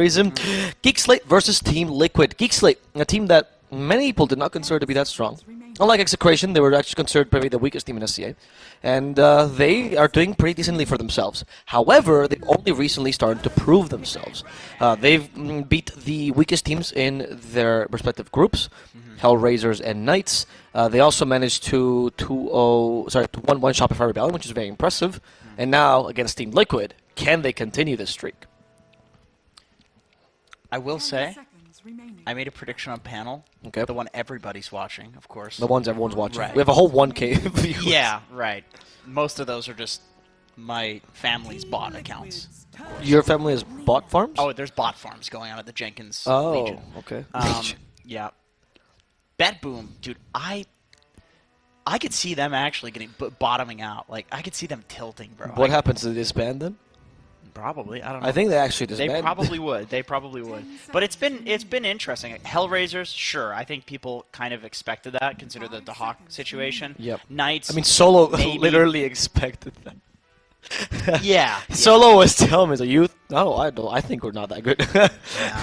reason. Geek Slate versus Team Liquid. Geek Slate, a team that many people did not consider to be that strong. Unlike Execration, they were actually considered probably the weakest team in SCA. And they are doing pretty decently for themselves. However, they've only recently started to prove themselves. They've beat the weakest teams in their respective groups, Hellraisers and Knights. They also managed to 1-1 Shopify Rebellion, which is very impressive. And now, against Team Liquid, can they continue this streak? I will say, I made a prediction on panel. Okay. The one everybody's watching, of course. The ones everyone's watching. Right. We have a whole 1K viewers. Yeah, right. Most of those are just my family's bot accounts. Your family has bot farms? Oh, there's bot farms going on at the Jenkins Oh, Legion. okay. Yeah. Bet Boom, dude, I could see them actually getting bottoming out. Like, I could see them tilting, bro. What happens to this band then? Probably, I don't know. I think they actually disbanded. They probably would. They probably would. But it's been interesting. Hellraisers, sure. I think people kind of expected that, consider the Hawk situation. Yep. Knights. I mean, Solo maybe. literally expected that. Yeah. Solo was telling me, "So you? No, I don't. I think we're not that good."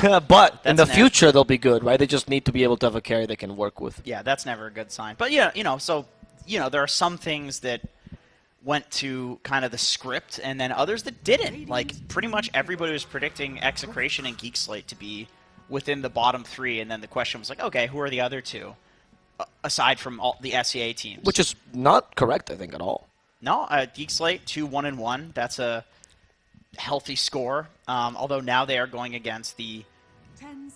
Yeah. But in the That's future, they'll be good, right? They just need to be able to have a carry they can work with. Yeah, that's never a good sign. But yeah, there are some things that went to kind of the script, and then others that didn't. Like, pretty much everybody was predicting Execration and Geek Slate to be within the bottom three, and then the question was like, okay, who are the other two, aside from all the SEA teams? Which is not correct, I think, at all. No, Geek Slate 2-1-1. That's a healthy score. Although now they are going against the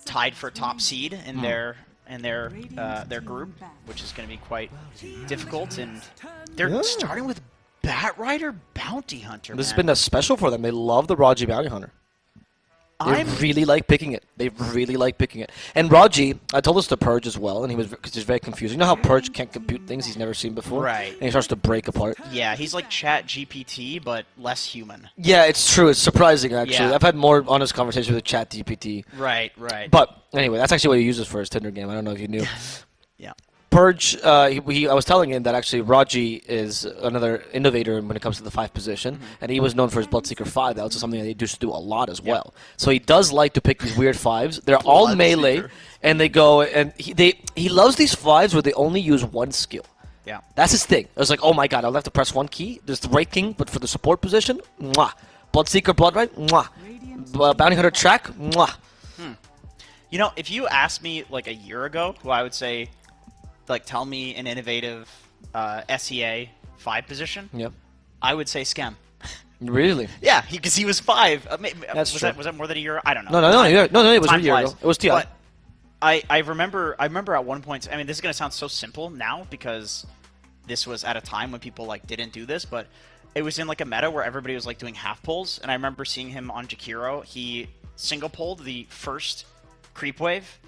tied for top seed in their group, which is going to be quite difficult. And they're starting with Batrider Bounty Hunter. This has been a special for them. They love the Raji Bounty Hunter. They really like picking it. They really like picking it. And Raji, I told this to Purge as well, and because he's very confused. You know how Purge can't compute things he's never seen before? Right. And he starts to break apart. Yeah, he's like Chat GPT, but less human. Yeah, it's true. It's surprising, actually. Yeah. I've had more honest conversations with Chat GPT. Right. But anyway, that's actually what he uses for his Tinder game. I don't know if you knew. Yeah. Purge, I was telling him that actually Raji is another innovator when it comes to the 5 position, and he was known for his Bloodseeker 5. That was something that he used to do a lot as well. So he does like to pick these weird 5s. They're all melee, and they go, and he loves these 5s where they only use one skill. Yeah. That's his thing. It was like, oh my god, I'll have to press one key. There's the right king, but for the support position, mwah. Bloodseeker, Bloodright, mwah. Bounty Hunter track, mwah. You know, if you asked me like a year ago, who I would say, like, tell me an innovative SEA 5 position, I would say Skem. Really? Yeah, because he was 5. That's true. Was that more than a year? I don't know. No, it was a year ago. It was TI. But I remember at one point, I mean, this is going to sound so simple now because this was at a time when people like didn't do this, but it was in like a meta where everybody was like doing half pulls, and I remember seeing him on Jakiro. He single pulled the first creep wave,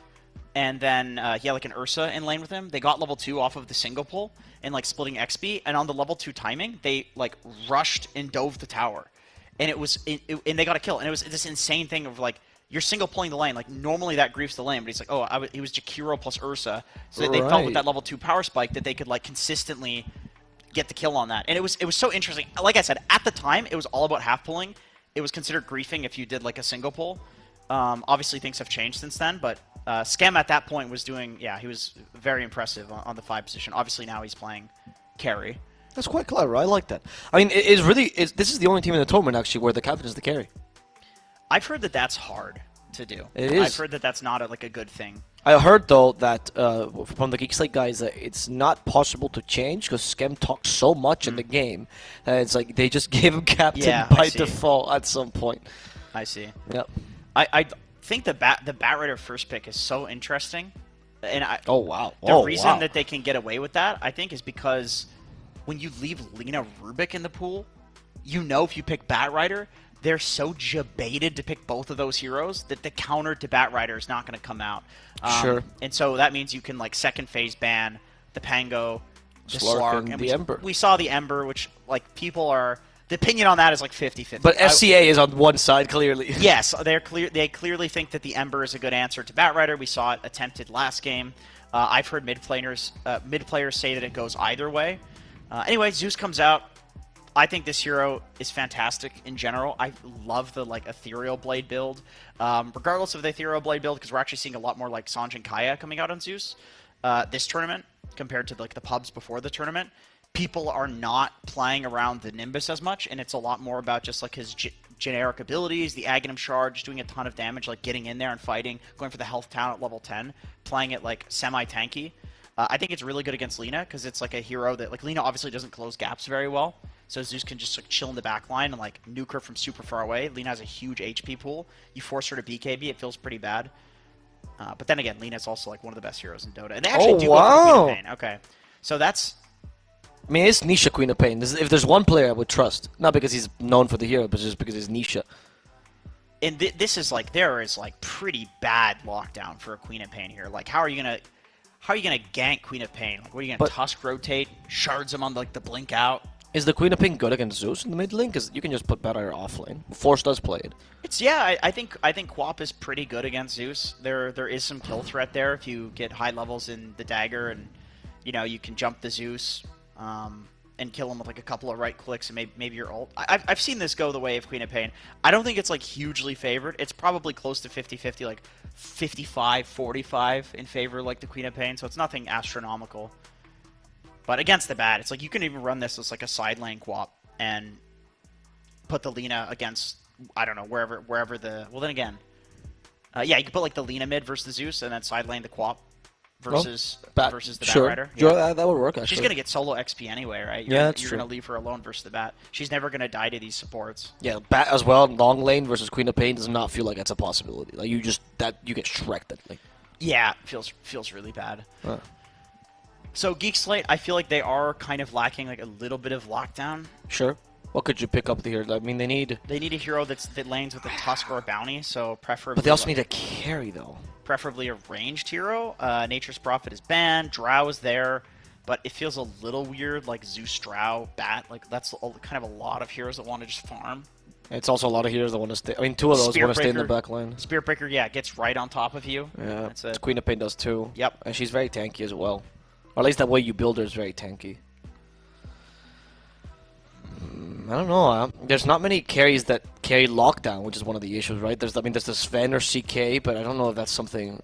and then he had like an Ursa in lane with him. They got level 2 off of the single pull and like splitting XP, and on the level 2 timing, they like rushed and dove the tower, and and they got a kill. And it was this insane thing of like, you're single pulling the lane. Like, normally that griefs the lane, but he's like, oh, he was Jakiro plus Ursa, so that they felt with that level 2 power spike that they could like consistently get the kill on that. And it was so interesting. Like I said, at the time, it was all about half pulling. It was considered griefing if you did like a single pull. Obviously, things have changed since then, but Skem at that point was doing, he was very impressive on the 5 position. Obviously, now he's playing carry. That's quite clever. I like that. I mean, this is the only team in the tournament, actually, where the captain is the carry. I've heard that that's hard to do. It is. I've heard that that's not a good thing. I heard, though, that from the Geek Slate guys, that it's not possible to change because Skem talks so much in the game that it's like they just gave him captain by default at some point. I see. Yep. I think the Batrider first pick is so interesting, and oh wow, the reason that they can get away with that, I think, is because when you leave Lina Rubik in the pool, if you pick Batrider, they're so jebaited to pick both of those heroes that the counter to Batrider is not going to come out. Sure. And so that means you can like second phase ban the Pango, the Slark, and the Ember. We saw the Ember, which like people are. The opinion on that is like 50-50. But SCA is on one side, clearly. Yes, they clearly think that the Ember is a good answer to Batrider. We saw it attempted last game. I've heard mid players say that it goes either way. Anyway, Zeus comes out. I think this hero is fantastic in general. I love the like ethereal blade build, regardless of the ethereal blade build, because we're actually seeing a lot more like Sanj and Kaya coming out on Zeus this tournament compared to like the pubs before the tournament. People are not playing around the Nimbus as much, and it's a lot more about just like his generic abilities, the Aghanim Shard, just doing a ton of damage, like getting in there and fighting, going for the health town at level 10, playing it like semi-tanky. I think it's really good against Lina because it's like a hero that like Lina obviously doesn't close gaps very well, so Zeus can just like chill in the back line and like nuke her from super far away. Lina has a huge HP pool. You force her to BKB, it feels pretty bad. But then again, Lina's also like one of the best heroes in Dota, and they actually do go for Queen of Pain. Okay, so that's. I mean, it's Nisha Queen of Pain. If there's one player I would trust, not because he's known for the hero, but just because he's Nisha. And this is like there is like pretty bad lockdown for a Queen of Pain here. Like, how are you gonna gank Queen of Pain? Like, what are you gonna Tusk rotate, shards him on like the blink out? Is the Queen of Pain good against Zeus in the mid lane? Because you can just put Bad Iron off lane. Force does play it. It's I think Quap is pretty good against Zeus. There is some kill threat there if you get high levels in the dagger, and you know you can jump the Zeus. And kill him with like a couple of right clicks and maybe your ult. I've seen this go the way of Queen of Pain. I don't think it's like hugely favored. It's probably close to 50-50, like 55-45 in favor like the Queen of Pain, so it's nothing astronomical. But against the bad, it's like you can even run this as like a side lane Quap and put the Lina against, I don't know, wherever the... Well, then again, yeah, you could put like the Lina mid versus the Zeus and then side lane the Quap. Versus the Bat Rider. Sure, that would work, actually. She's going to get solo XP anyway, right? That's true. You're going to leave her alone versus the Bat. She's never going to die to these supports. Yeah, Bat as well, long lane versus Queen of Pain does not feel like that's a possibility. Like, you get Shrek'd. Like. Yeah, it feels really bad. So, Geek Slate, I feel like they are kind of lacking like a little bit of lockdown. Sure. What could you pick up here? I mean, they need a hero that lanes with a Tusk or a Bounty, so preferably... But they also need a carry, though. Preferably a ranged hero. Nature's Prophet is banned. Drow is there, but it feels a little weird, like Zeus, Drow, Bat. Like, that's kind of a lot of heroes that want to just farm. It's also a lot of heroes that want to stay... I mean, two of those want to stay in the back line. Spirit Breaker, yeah, gets right on top of you. Yeah, Queen of Pain does too. Yep. And she's very tanky as well. Or at least that way you build her is very tanky. I don't know. There's not many carries that carry lockdown, which is one of the issues, right? There's the Sven or CK, but I don't know if that's something.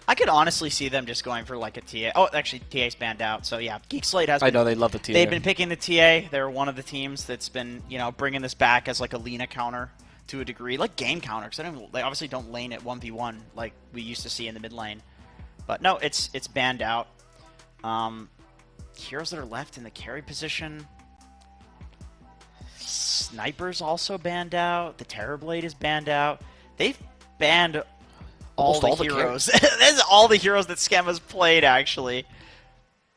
I could honestly see them just going for like a TA. Oh, actually, TA's banned out. So yeah, Geek Slate has. I know they love the TA. They've been picking the TA. They're one of the teams that's been bringing this back as like a Lina counter to a degree, like game counter. Because they obviously don't lane it 1v1 like we used to see in the mid lane. But no, it's banned out. Heroes that are left in the carry position. Sniper's also banned out. The Terrorblade is banned out. They've banned all the heroes. That's all the heroes that Schem has played, actually.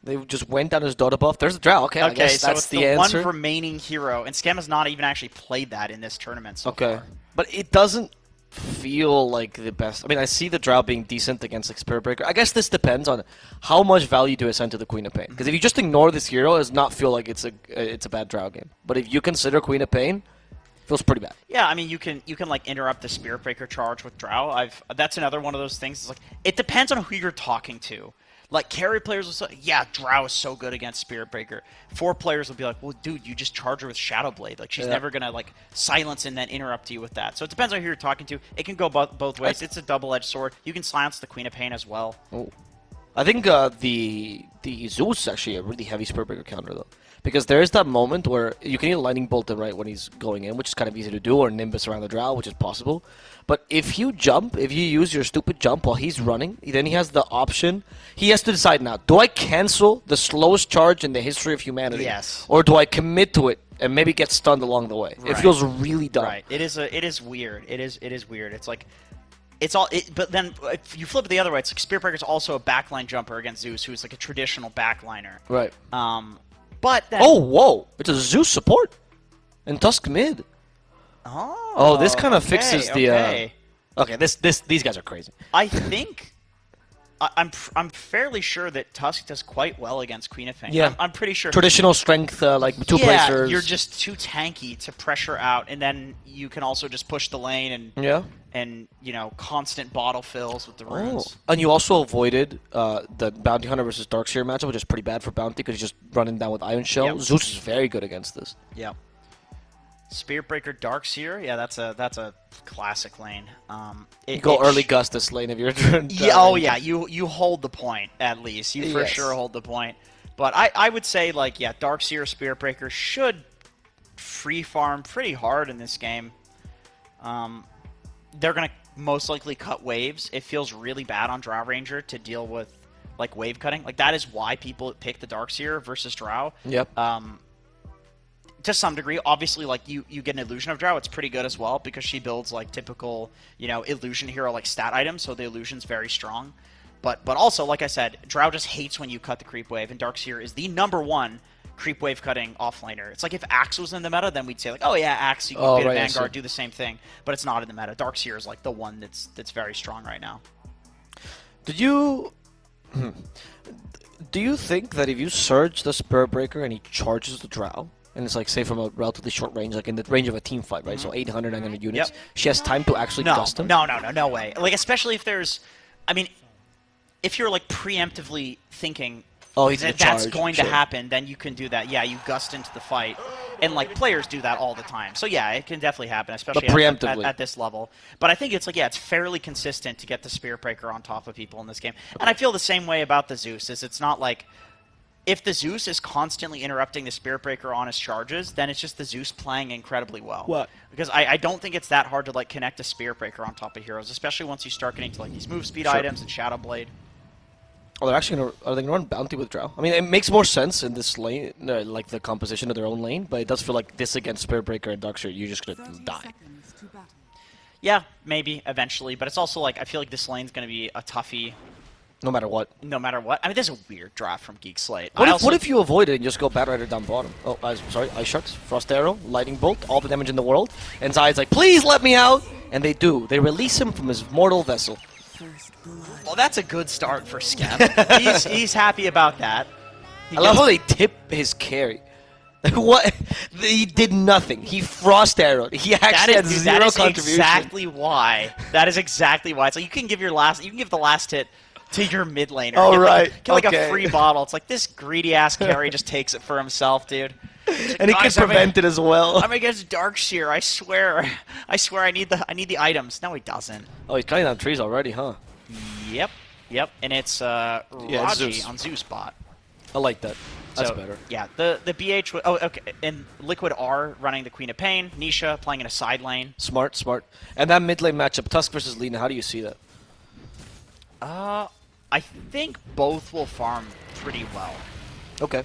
They just went down his Dota buff. There's the Drow. Okay, I guess so that's it's the answer. One remaining hero, and Schem has not even actually played that in this tournament so far. But it doesn't feel like the best. I mean, I see the Drow being decent against like Spirit Breaker. I guess this depends on how much value do you assign to the Queen of Pain. Because if you just ignore this hero, it does not feel like it's a bad Drow game. But if you consider Queen of Pain, it feels pretty bad. Yeah, I mean, you can like interrupt the Spirit Breaker charge with Drow. That's another one of those things. It's like it depends on who you're talking to. Like, carry players will say, yeah, Drow is so good against Spirit Breaker. 4 players will be like, well, dude, you just charge her with Shadow Blade. Like, she's never going to, like, silence and then interrupt you with that. So it depends on who you're talking to. It can go both ways. It's a double-edged sword. You can silence the Queen of Pain as well. Oh. I think the Zeus is actually a really heavy Spirit Breaker counter, though. Because there is that moment where you can either Lightning Bolt him right when he's going in, which is kind of easy to do, or Nimbus around the Drow, which is possible. But if you use your stupid jump while he's running, then he has the option. He has to decide now, do I cancel the slowest charge in the history of humanity? Yes. Or do I commit to it and maybe get stunned along the way? Right. It feels really dumb. Right. It is weird. It is weird. It's like... but then if you flip it the other way, it's like Spirit Breaker is also a backline jumper against Zeus, who's like a traditional backliner. Right. But then... Oh, whoa! It's a Zeus support in Tusk mid. Oh, this kind of fixes the. Okay. Okay, these guys are crazy. I think I'm fairly sure that Tusk does quite well against Queen of Fang. Yeah. I'm pretty sure. Traditional strength, like two placers. You're just too tanky to pressure out, and then you can also just push the lane and constant bottle fills with the runes. And you also avoided the Bounty Hunter versus Darkseer matchup, which is pretty bad for Bounty because he's just running down with Iron Shell. Yep. Zeus is very good against this. Yep. Spiritbreaker Darkseer, yeah, that's a classic lane. You go early Gust this lane if you're. You hold the point at least. You for sure hold the point. But I would say Darkseer Spiritbreaker should free farm pretty hard in this game. They're gonna most likely cut waves. It feels really bad on Drow Ranger to deal with wave cutting. That is why people pick the Darkseer versus Drow. Yep. To some degree, obviously, you get an Illusion of Drow, it's pretty good as well because she builds typical, illusion hero stat items, so the illusion's very strong. But also, like I said, Drow just hates when you cut the creep wave, and Darkseer is the #1 creep wave cutting offlaner. It's if Axe was in the meta, then we'd say oh yeah, Axe, you can get a Vanguard, do the same thing, but it's not in the meta. Darkseer is the one that's very strong right now. Do you think that if you surge the Spiritbreaker and he charges the Drow, and it's say from a relatively short range, in the range of a team fight, right? So 800, 900 units. Yep. She has time to actually gust him? No way. Especially if there's, if you're preemptively thinking that's going to happen, then you can do that. Yeah, you gust into the fight, and players do that all the time. So yeah, it can definitely happen, especially at this level. But I think it's it's fairly consistent to get the Spiritbreaker on top of people in this game. And I feel the same way about the Zeus. It's not if the Zeus is constantly interrupting the Spiritbreaker on his charges, then it's just the Zeus playing incredibly well. What? Because I don't think it's that hard to connect a Spiritbreaker on top of heroes, especially once you start getting to these move speed items and Shadow Blade. Oh, they're actually are they gonna run Bounty with Drow? It makes more sense in this lane, the composition of their own lane, but it does feel like this against Spiritbreaker and Darkseer, you're just gonna die. Yeah, maybe eventually, but it's also I feel this lane's gonna be a toughie. No matter what. This is a weird draft from Geek Slate. What if you avoid it and just go Bat Rider down bottom? Oh, sorry, Ice Sharks, Frost Arrow, Lightning Bolt, all the damage in the world, and Zai's please let me out! And they do. They release him from his mortal vessel. Well, that's a good start for Skem. he's happy about that. I love how they tip his carry. What? He did nothing. He Frost Arrowed. He actually had zero contribution. That is exactly why. It's you can give the last hit to your mid laner. Oh, right. Get a free bottle. It's this greedy ass carry just takes it for himself, dude. And he can prevent it as well. I'm against Darkseer. I swear I need the items. No, he doesn't. Oh, he's cutting down trees already, huh? Yep. And it's Raji on Zeus bot. I like that. That's better. Yeah, the BH. Oh, okay. And Liquid are running the Queen of Pain. Nisha playing in a side lane. Smart. And that mid lane matchup, Tusk versus Lina. How do you see that? I think both will farm pretty well. Okay.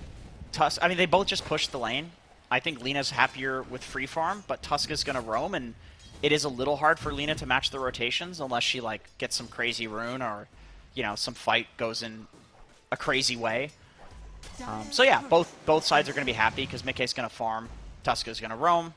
Tusk. They both just push the lane. I think Lina's happier with free farm, but Tusk is gonna roam, and it is a little hard for Lina to match the rotations unless she gets some crazy rune or, some fight goes in a crazy way. So yeah, both sides are gonna be happy because Mikkei's gonna farm, Tusk is gonna roam.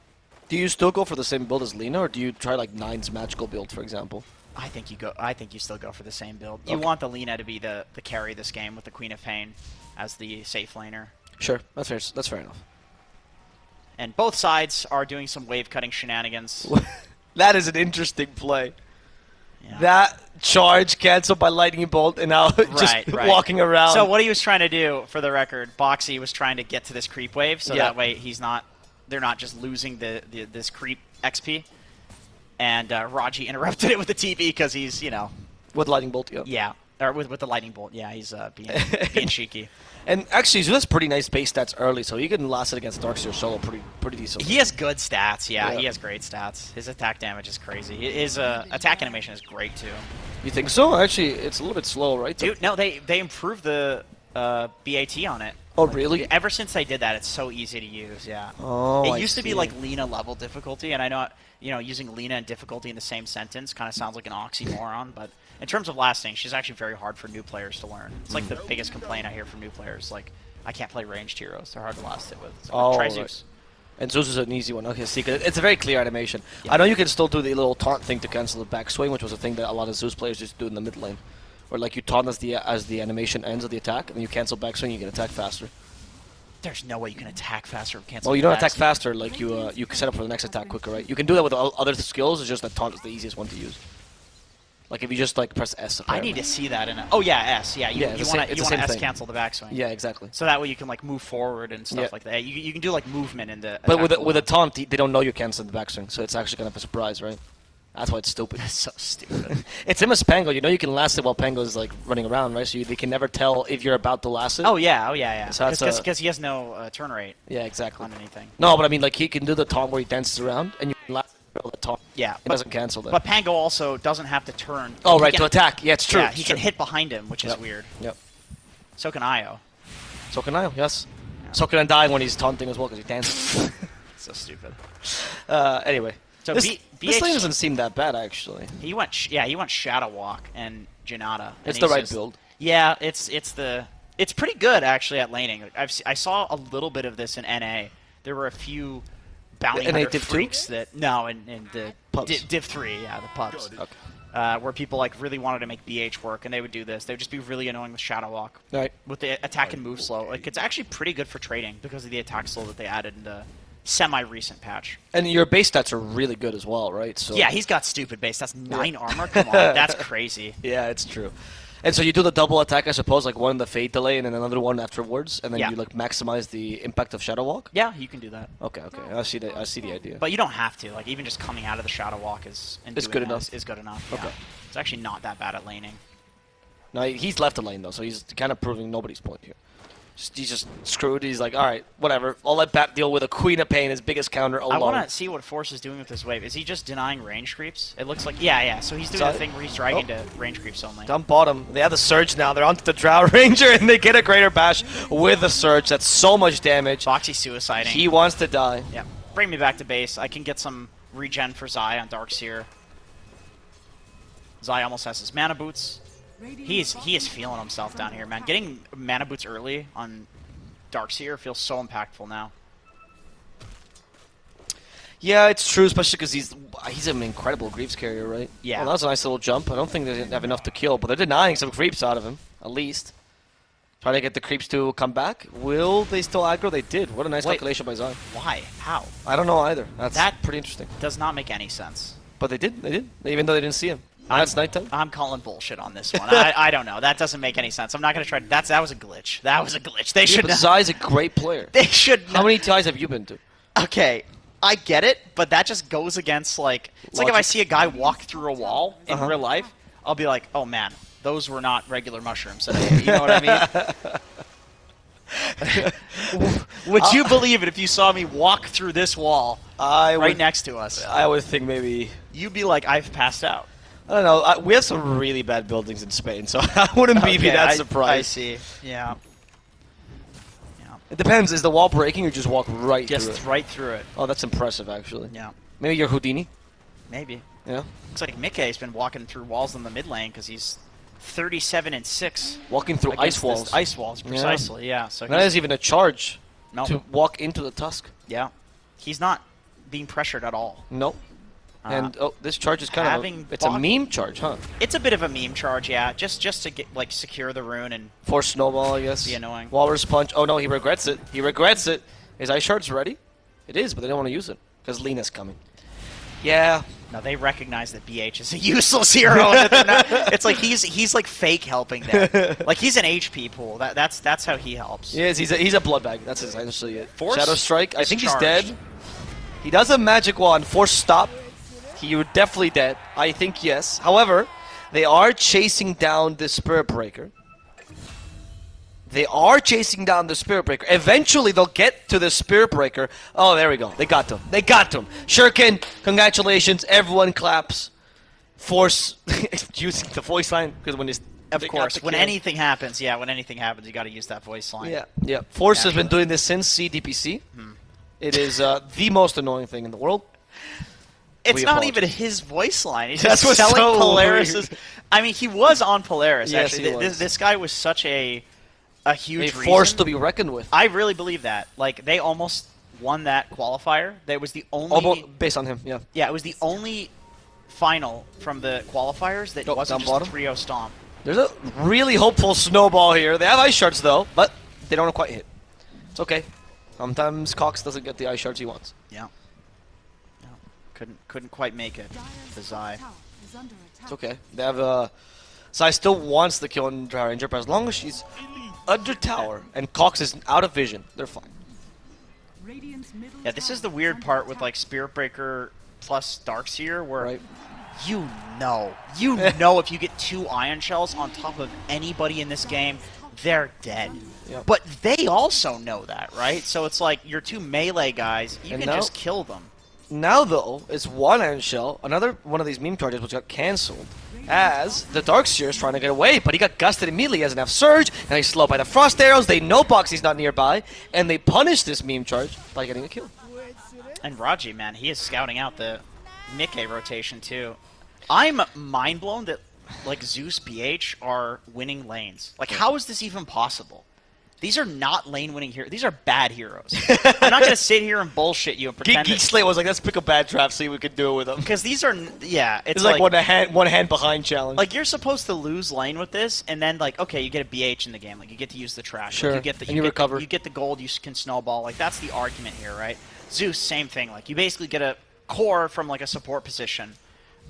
Do you still go for the same build as Lina, or do you try Nine's magical build, for example? I think you still go for the same build. You want the Lina to be the carry this game with the Queen of Pain as the safe laner. Sure, that's fair. That's fair enough. And both sides are doing some wave cutting shenanigans. That is an interesting play. Yeah. That charge canceled by Lightning Bolt, and now just walking around. So what he was trying to do, for the record, Boxy was trying to get to this creep wave, so that way they're not just losing this creep XP. And Raji interrupted it with the TP because he's, with Lightning Bolt, yeah, or with the Lightning Bolt, yeah, he's being cheeky. And actually, Zeus has pretty nice base stats early, so he can last it against Darkseer solo pretty decent. He has good stats, yeah, he has great stats. His attack damage is crazy. His attack animation is great, too. You think so? Actually, it's a little bit slow, right? Dude, no, they improved the BAT on it. Oh, really? Ever since they did that, it's so easy to use, yeah. Oh, it used to be Lina level difficulty, and I know, using Lina and difficulty in the same sentence kind of sounds like an oxymoron, but in terms of lasting, she's actually very hard for new players to learn. It's the biggest complaint I hear from new players. I can't play ranged heroes. They're hard to last it with. Try Zeus. And Zeus is an easy one. Okay, see, it's a very clear animation. Yeah. I know you can still do the little taunt thing to cancel the backswing, which was a thing that a lot of Zeus players used to do in the mid lane. where like you taunt as the animation ends of the attack, and then you cancel backswing, you can attack faster. There's no way you can attack faster or cancel. Well, you don't attack faster, like you can set up for the next attack quicker, right? You can do that with other skills. It's just that taunt is the easiest one to use. Like if you just like press S. I need to see that in a... Oh yeah, S. Yeah, you want to S cancel the backswing. Yeah, exactly. So that way you can like move forward and stuff like that. You can do like movement in the... But with a taunt, they don't know you cancel the backswing, so it's actually kind of a surprise, right? That's why it's stupid. That's so stupid. It's him as Pango. You know you can last it while Pango's like running around, right? So they can never tell if you're about to last it. Oh yeah. So Because he has no turn rate. Yeah, exactly. On anything. No, but I mean like he can do the taunt where he dances around, and you can last it with the taunt. Yeah. It doesn't cancel that. But Pango also doesn't have to turn. Oh, right, to attack. Yeah, it's true. Yeah, he can hit behind him, which is weird. Yep. So can Io. So can I, yes. Yeah. So can I die when he's taunting as well because he dances. So stupid. Anyway. So this lane doesn't seem that bad, actually. He went Shadow Walk and Janata. It's the right build. Yeah, it's pretty good actually at laning. I saw a little bit of this in NA. There were a few bounty hunter freaks that in the Div 3, yeah, the pubs. Okay. Where people like really wanted to make BH work, and they would do this. They would just be really annoying with Shadow Walk. Right. With the attack and move slow. Like it's actually pretty good for trading because of the attack slow that they added in the semi-recent patch. And your base stats are really good as well, right? So yeah, he's got stupid base. That's 9 armor. Come on, that's crazy. Yeah, it's true. And so you do the double attack, I suppose, like one in the fade delay and then another one afterwards, and then you like maximize the impact of Shadow Walk. Yeah, you can do that. Okay, I see the idea. But you don't have to. Like even just coming out of the Shadow Walk is good enough. Is good enough. Okay. Yeah. It's actually not that bad at laning. No, he's left the lane though, so he's kind of proving nobody's point here. He's just screwed. He's like, all right, whatever. I'll let Bat deal with a Queen of Pain, his biggest counter alone. I want to see what Force is doing with this wave. Is he just denying range creeps? It looks like, yeah. So he's doing the thing where he's dragging to range creeps only. Down bottom, they have the Surge now. They're onto the Drow Ranger, and they get a Greater Bash with the Surge. That's so much damage. Foxy suiciding. He wants to die. Yeah. Bring me back to base. I can get some regen for Zai on Darkseer. Zai almost has his mana boots. He is feeling himself down here, man. Getting mana boots early on Darkseer feels so impactful now. Yeah, it's true, especially because he's an incredible creeps carrier, right? Yeah. Well, that was a nice little jump. I don't think they have enough to kill, but they're denying some creeps out of him, at least. Trying to get the creeps to come back. Will they still aggro? They did. What a nice calculation by Zai. Why? How? I don't know either. That's pretty interesting. Does not make any sense. But they did. Even though they didn't see him. That's nighttime. I'm calling bullshit on this one. I don't know. That doesn't make any sense. I'm not going to try. That was a glitch. That was a glitch. They should. But Zai's a great player. They should. How many ties have you been to? Okay, I get it, but that just goes against like. It's like if I see a guy walk through a wall in real life, I'll be like, oh man, those were not regular mushrooms. You know what I mean? Would you believe it if you saw me walk through this wall right next to us? I would think maybe you'd be like, I've passed out. I don't know. We have some really bad buildings in Spain, so I wouldn't be that surprised. I see. Yeah. It depends. Is the wall breaking or just walk right through it? Just right through it. Oh, that's impressive, actually. Yeah. Maybe you're Houdini? Maybe. Yeah. Looks like Mickey's been walking through walls in the mid lane because he's 37-6. Walking through ice walls. Ice walls, precisely, yeah. So that is even a charge to walk into the Tusk. Yeah. He's not being pressured at all. Nope. And this charge is kind of it's a meme charge, huh? It's a bit of a meme charge, yeah. Just to get secure the rune and force snowball, I guess. Be annoying. Walrus punch. Oh no, he regrets it. He regrets it. His ice shard's ready. It is, but they don't want to use it because Lina's coming. Yeah. No, they recognize that BH is a useless hero. It's like he's like fake helping them. Like he's an HP pool. That's how he helps. Yes, he's a blood bag. That's essentially it. Force Shadow Strike. I think charged. He's dead. He does a magic wand. Force stop. You're definitely dead. I think yes. However, they are chasing down the Spirit Breaker. Eventually, they'll get to the Spirit Breaker. Oh, there we go. They got to him. Shuriken, congratulations. Everyone claps. Force using the voice line because when of course, when anything happens, you got to use that voice line. Yeah. Force has been doing this since CDPC. It is the most annoying thing in the world. It's not even his voice line. He's just selling Polaris. I mean, he was on Polaris, actually. Yes, this guy was such a huge force to be reckoned with. I really believe that. Like, they almost won that qualifier. That was the only... Almost based on him, yeah. Yeah, it was the only final from the qualifiers that wasn't just a 3-0 stomp. There's a really hopeful snowball here. They have ice shards though, but they don't quite hit. It's okay. Sometimes Cox doesn't get the ice shards he wants. Yeah. No, couldn't quite make it. The Zai. It's okay. They have Zai still wants the kill on Dry Ranger, but as long as she's under tower and Cox is out of vision, they're fine. Yeah, this is the weird part with like Spirit Breaker plus Darkseer, where Right. you know if you get 2 Ion Shells on top of anybody in this game, they're dead. Yep. But they also know that, right? So it's like your 2 melee guys, you And can now- just kill them. Now though, it's one Iron Shell, another one of these meme charges which got cancelled, as the Darkseer is trying to get away, but he got gusted immediately. He doesn't have Surge, and he's slowed by the Frost Arrows. They know Boxy's not nearby, and they punish this meme charge by getting a kill. And Raji, man, he is scouting out the Mickey rotation too. I'm mind blown that like Zeus BH are winning lanes. Like, how is this even possible? These are not lane winning heroes. These are bad heroes. I'm not gonna sit here and bullshit you and pretend Geek Slate was like, let's pick a bad trap, see what we can do with them. because these are It's like one hand behind challenge. like you're supposed to lose lane with this, and then like okay, you get a BH in the game, like you get to use the trash, Sure, like, you get the and you recover. you get the gold, you can snowball. Like that's the argument here, right? Zeus, same thing. Like you basically get a core from like a support position,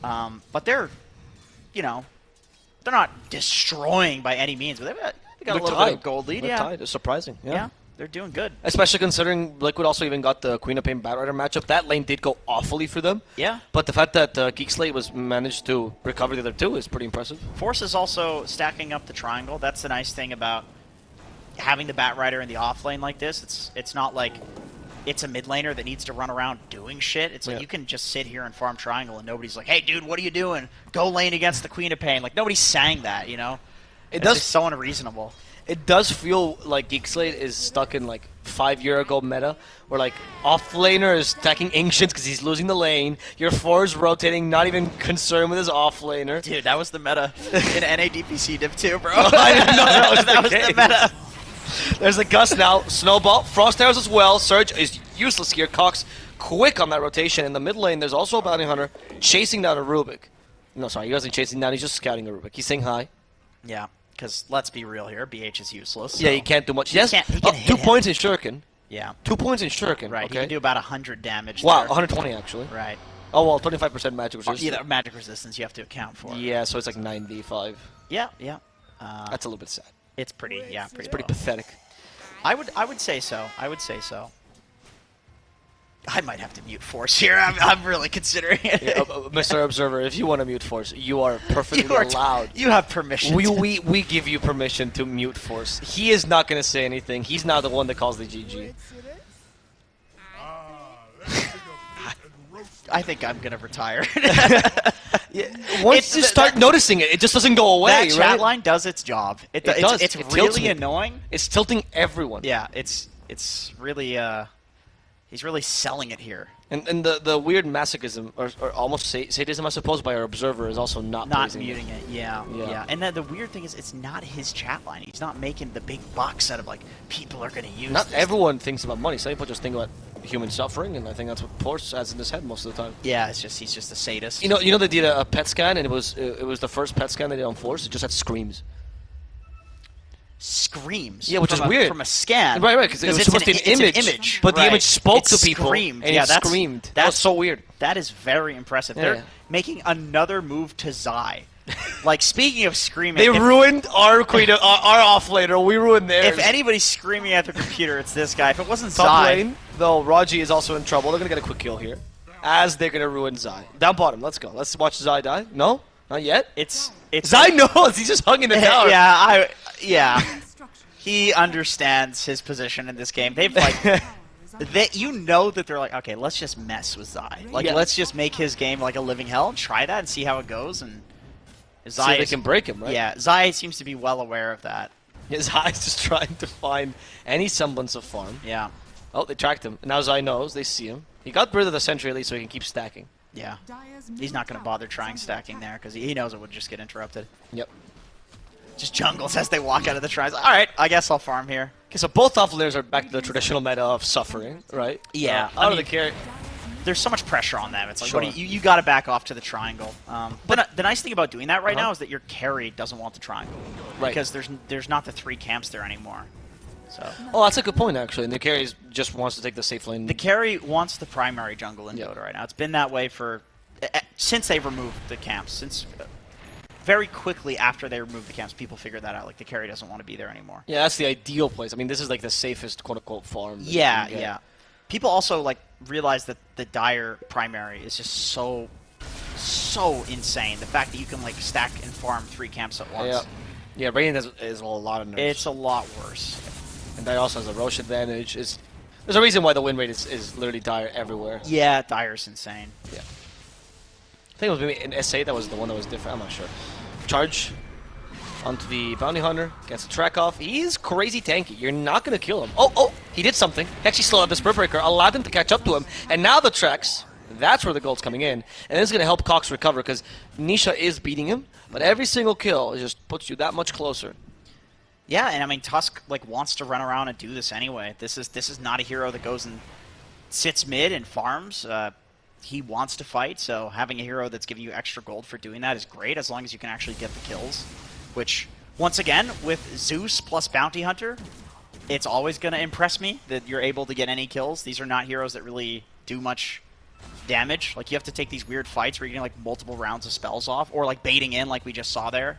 but they're, you know, they're not destroying by any means, but they got a little bit of gold lead. They're Yeah, tied. It's surprising. yeah, they're doing good. Especially considering Liquid also even got the Queen of Pain Batrider matchup. That lane did go awfully for them. Yeah. But the fact that Geek Slate was managed to recover the other 2 is pretty impressive. Force is also stacking up the triangle. That's the nice thing about having the Batrider in the off lane like this. It's not like it's a mid laner that needs to run around doing shit. It's like you can just sit here and farm triangle and nobody's like, hey dude, what are you doing? Go lane against the Queen of Pain. Like nobody's saying that, you know? It's just so unreasonable. It does feel like Geek Slate is stuck in like 5-year ago meta, where like off laner is stacking Ancients because he's losing the lane. Your 4 is rotating, not even concerned with his off laner. Dude, that was the meta in NADPC Div 2, bro. I didn't know that was that the was the case. meta. There's a Gust now, Snowball, Frost Arrows as well. Surge is useless here. Cox quick on that rotation. In the mid lane, there's also a Bounty Hunter chasing down a Rubik. No, sorry, he wasn't chasing down, he's just scouting a Rubik. He's saying hi. Yeah, because let's be real here, BH is useless. Yeah, so- he can't do much. Yes, he can hit 2 him. points in Shuriken. Yeah, 2 points in Shuriken. right. Okay. He can do about 100 damage. Wow, there. 120 actually. Right. Oh well, 25% magic resistance. Yeah, magic resistance you have to account for. Yeah, so it's like 9v5. Yeah, yeah. That's a little bit sad. It's pretty, yeah, pretty. It's pretty low. pathetic. I would say so. I would say so. I might have to mute Force here. I'm really considering it. Yeah, Mr. Observer, if you want to mute Force, you are perfectly allowed. You have permission. We give you permission to mute Force. He is not going to say anything. He's not the one that calls the GG. I think I'm gonna retire. Once you start noticing it, it just doesn't go away, that chat right? line does its job. It does. It's It tilts really me. annoying. It's tilting everyone. Yeah, it's really he's really selling it here. And the weird masochism, or almost sadism, I suppose, by our Observer is also not pleasing. Muting it. Yeah, Yeah. yeah. And the weird thing is, it's not his chat line. He's not making the big bucks out of like people are gonna use. Not this. everyone thinks about money. Some people just think about human suffering, and I think that's what Force has in his head most of the time. Yeah, he's just a sadist. You know they did a PET scan, and it was the first PET scan they did on Force. It just had screams. Screams. Yeah, which is from weird. From a scan. Right, because it was supposed to be an image. But the right. image spoke It to people, screamed. and Yeah, it screamed. That was so weird. That is very impressive. Yeah, They're yeah. making another move to Zai. Like, speaking of screaming... They ruined our queen, our off laner. We ruined theirs. If anybody's screaming at the computer, it's this guy. If it wasn't Top Zai... lane, though, Raji is also in trouble. They're going to get a quick kill here. As they're going to ruin Zai. Down bottom, let's go. Let's watch Zai die. No? Not yet? It's Zai knows! He's just hung in the tower. Yeah. He understands his position in this game. They've like... you know that they're like, okay, let's just mess with Zai. Like, Yeah. let's just make his game like a living hell and try that and see how it goes. And See if they can break him, right? Yeah, Zai seems to be well aware of that. His eyes just trying to find any semblance of farm. Yeah, Oh, they tracked him. Now Zai knows. They see him. He got rid of the sentry at least so he can keep stacking. yeah. He's not going to bother trying stacking there because he knows it would just get interrupted. Yep. Just jungles as they walk out of the tries. All right, I guess I'll farm here. Okay, so both off laners are back to the traditional meta of suffering, right? Yeah, Out I of the mean- carry. there's so much pressure on them. It's like, Sure. what do you got to back off to the triangle. But the nice thing about doing that right now is that your carry doesn't want the triangle. Right. Because there's not the 3 camps there anymore. So Oh, that's a good point, actually. And the carry just wants to take the safe lane. the carry wants the primary jungle in Yeah. Dota right now. It's been that way since they removed the camps. Since very quickly after they removed the camps, people figured that out. Like, the carry doesn't want to be there anymore. Yeah, that's the ideal place. I mean, this is like the safest quote-unquote farm. that you Yeah, can get. yeah. People also like realize that the Dire primary is just so insane. The fact that you can like stack and farm 3 camps at once. Yeah. Yeah, Radiant is a lot of nerfs. It's a lot worse. And that also has a Roche advantage. There's a reason why the win rate is literally Dire everywhere. Yeah, Dire's insane. Yeah. I think it was maybe in S8 that was the one that was different. I'm not sure. Charge onto the Bounty Hunter. Gets the track off. He's crazy tanky. You're not going to kill him. Oh, he did something. He actually slowed up the Spirit Breaker, allowed him to catch up to him. And now the tracks, that's where the gold's coming in. And this is going to help Cox recover because Nisha is beating him. But every single kill just puts you that much closer. Yeah, and I mean Tusk like wants to run around and do this anyway. This is not a hero that goes and sits mid and farms. He wants to fight, so having a hero that's giving you extra gold for doing that is great as long as you can actually get the kills. Which, once again, with Zeus plus Bounty Hunter, it's always going to impress me that you're able to get any kills. These are not heroes that really do much damage. Like, you have to take these weird fights where you're getting like multiple rounds of spells off, or like baiting in like we just saw there.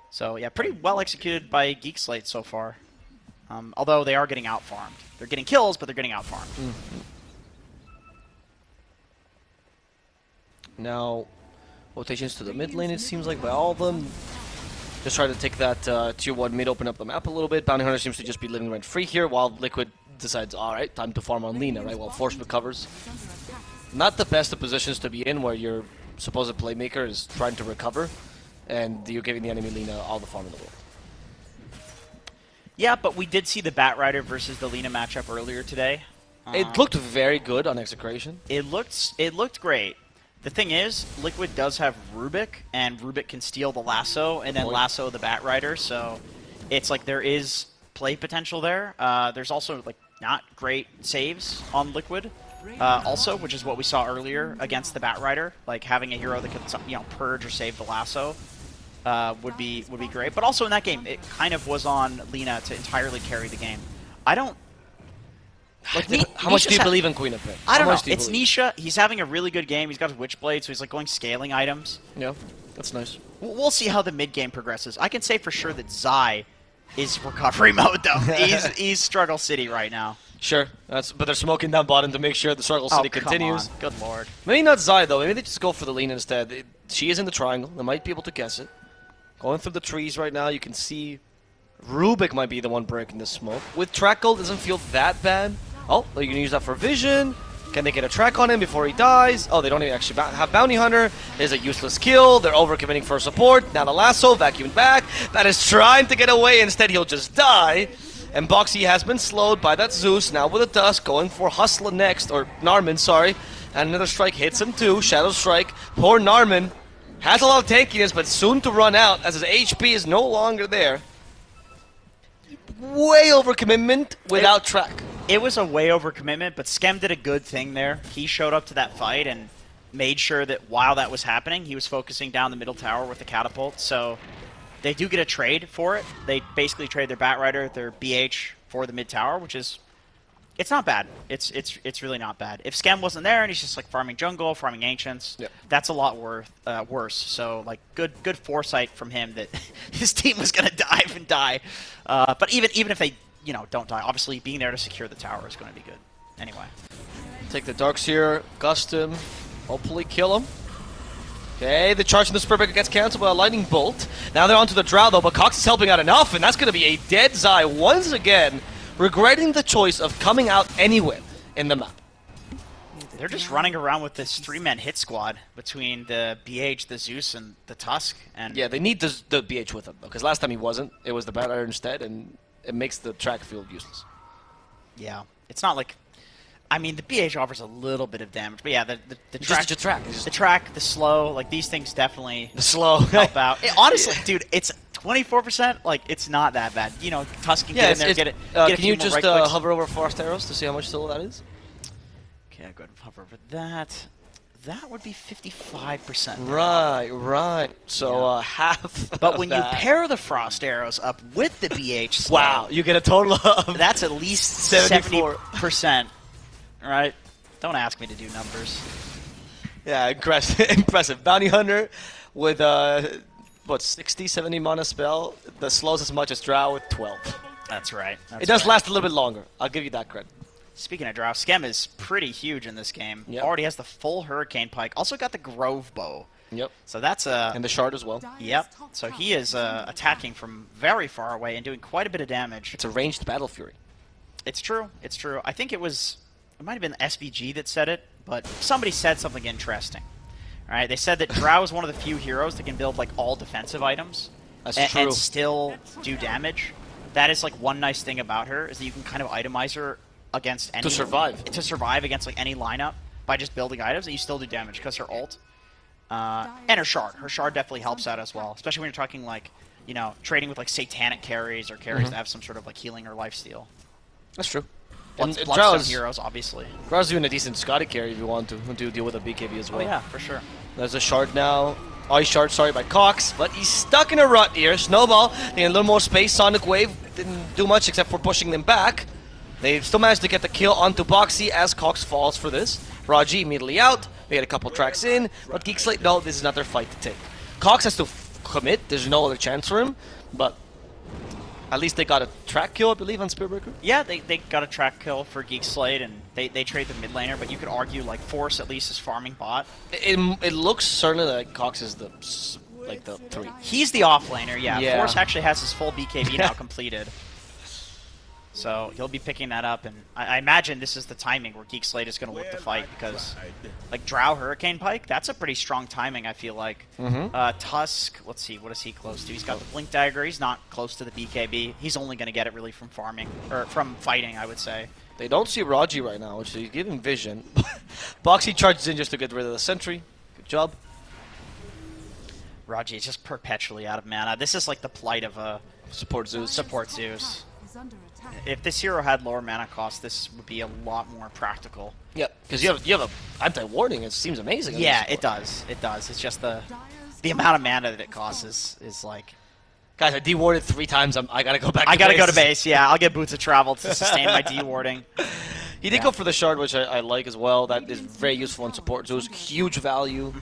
So yeah, pretty well executed by Geek Slate so far. Although they are getting out-farmed. They're getting kills, but they're getting out-farmed. Mm-hmm. Now, rotations to the mid lane, it seems like, by all of them. Just try to take that tier 1 mid, open up the map a little bit. Bounty Hunter seems to just be living rent-free here, while Liquid decides, alright, time to farm on Lina, right? While Force recovers. Not the best of positions to be in, where your supposed playmaker is trying to recover, and you're giving the enemy Lina all the farm in the world. Yeah, but we did see the Batrider versus the Lina matchup earlier today. It looked very good on Execration. It looked great. The thing is, Liquid does have Rubik, and Rubik can steal the lasso and then lasso the Batrider, so it's like there is play potential there. There's also like not great saves on Liquid, also, which is what we saw earlier against the Batrider. Like having a hero that could purge or save the lasso would be great. But also in that game, it kind of was on Lina to entirely carry the game. I don't. Like, How much do you believe in Queen of Pain? I don't know. It's Nisha. He's having a really good game. He's got his Witchblade, so he's like going scaling items. Yeah, that's nice. We'll see how the mid game progresses. I can say for sure that Zai is recovery mode though. he's Struggle City right now. Sure, but they're smoking down bottom to make sure the Struggle City continues. Come on. Good lord. Maybe not Zai though. Maybe they just go for the lean instead. She is in the triangle. They might be able to guess it. Going through the trees right now, you can see Rubik might be the one breaking the smoke. With track gold, doesn't feel that bad. Oh, you can use that for vision. Can they get a track on him before he dies? Oh, they don't even actually have Bounty Hunter. There's a useless kill. They're overcommitting for support. Now the lasso, vacuumed back. That is trying to get away. Instead, he'll just die. And Boxy has been slowed by that Zeus. Now with a Dusk, going for Hustler next. Or Narman, sorry. And another strike hits him too. Shadow Strike. Poor Narman. Has a lot of tankiness, but soon to run out as his HP is no longer there. Way over commitment without track. It was a way over commitment, but Skem did a good thing there. He showed up to that fight and made sure that while that was happening, he was focusing down the middle tower with the catapult. So they do get a trade for it. They basically trade their Batrider, their BH for the mid tower, which is it's not bad. It's really not bad. If Skem wasn't there and he's just like farming jungle, farming ancients, that's a lot worse. So like good foresight from him that his team was gonna dive and die. But even if they don't die, obviously being there to secure the tower is going to be good. Anyway. Take the Darks here, gust him, hopefully kill him. Okay, the charge from the Spirit Breaker gets cancelled by a Lightning Bolt. Now they're onto the Drow though, but Cox is helping out enough, and that's going to be a dead Zai once again, regretting the choice of coming out anywhere in the map. They're just running around with this 3-man hit squad between the BH, the Zeus, and the Tusk. And yeah, they need the BH with them though, because last time he wasn't. It was the Batrider instead, and it makes the track field useless. Yeah, it's not like... I mean, the BH offers a little bit of damage, but yeah, the track... Just a track. The track, the slow, like, these things definitely... The slow. help out. Honestly, dude, it's 24%, like, it's not that bad. Tusk can get in there, get it. Can you just hover over Frost Arrows to see how much slow that is? Okay, I'll go ahead and hover over that. That would be 55%. Right. So half. But of when that. you pair the Frost Arrows up with the BH Slate, wow, you get a total of that's at least 74. 70%. Right? Don't ask me to do numbers. Yeah, impressive. Bounty Hunter with, 60, 70 mana spell. The slows as much as Drow with 12. That's right. It does last a little bit longer. I'll give you that credit. Speaking of Drow, Skem is pretty huge in this game. Yep. Already has the full Hurricane Pike. Also got the Grove Bow. Yep. So that's a... And the Shard as well. Yep. So he is attacking from very far away and doing quite a bit of damage. It's a ranged Battle Fury. It's true. It's true. I think it might have been SVG that said it, but somebody said something interesting. All right, they said that Drow is one of the few heroes that can build like all defensive items and still do damage. That is like one nice thing about her is that you can kind of itemize her against any to survive against like any lineup by just building items, and you still do damage because her ult and her shard. Her shard definitely helps out as well, especially when you're talking like trading with like satanic carries or carries that have some sort of like healing or lifesteal. That's true. Bloodstone heroes, obviously. Drow's doing a decent Scotty carry if you want to deal with a BKB as well. Oh yeah, for sure. There's a shard now. Ice shard, sorry, by Cox, but he's stuck in a rut here. Snowball, they had a little more space. Sonic Wave didn't do much except for pushing them back. They still managed to get the kill onto Boxy as Cox falls for this. Raji immediately out. They had a couple tracks in, but Geek Slate, no, this is not their fight to take. Cox has to commit. There's no other chance for him, but at least they got a track kill, I believe, on Spearbreaker. Yeah, they got a track kill for Geek Slate, and they trade the mid laner, but you could argue like Force at least is farming bot. It looks certainly like Cox is the 3. He's the off laner, yeah. Force actually has his full BKB now completed. So he'll be picking that up, and I imagine this is the timing where Geek Slate is going to look to fight, because like Drow Hurricane Pike, that's a pretty strong timing, I feel like. Tusk, let's see, what is he close to? He's got the Blink Dagger, he's not close to the BKB. He's only going to get it really from farming, or from fighting, I would say. They don't see Raji right now, which is giving vision. Boxy charges in just to get rid of the sentry. Good job. Raji is just perpetually out of mana. This is like the plight of a Support Zeus. If this hero had lower mana cost, this would be a lot more practical. Yep, because you have a anti-warding. It seems amazing. Yeah, it does. It does. It's just the amount of mana that it costs is like. Guys, I de-warded 3 times. I gotta go back. I gotta go to base. Yeah, I'll get Boots of Travel to sustain my de-warding. He did go for the shard, which I like as well. That is very useful in support. So it's huge value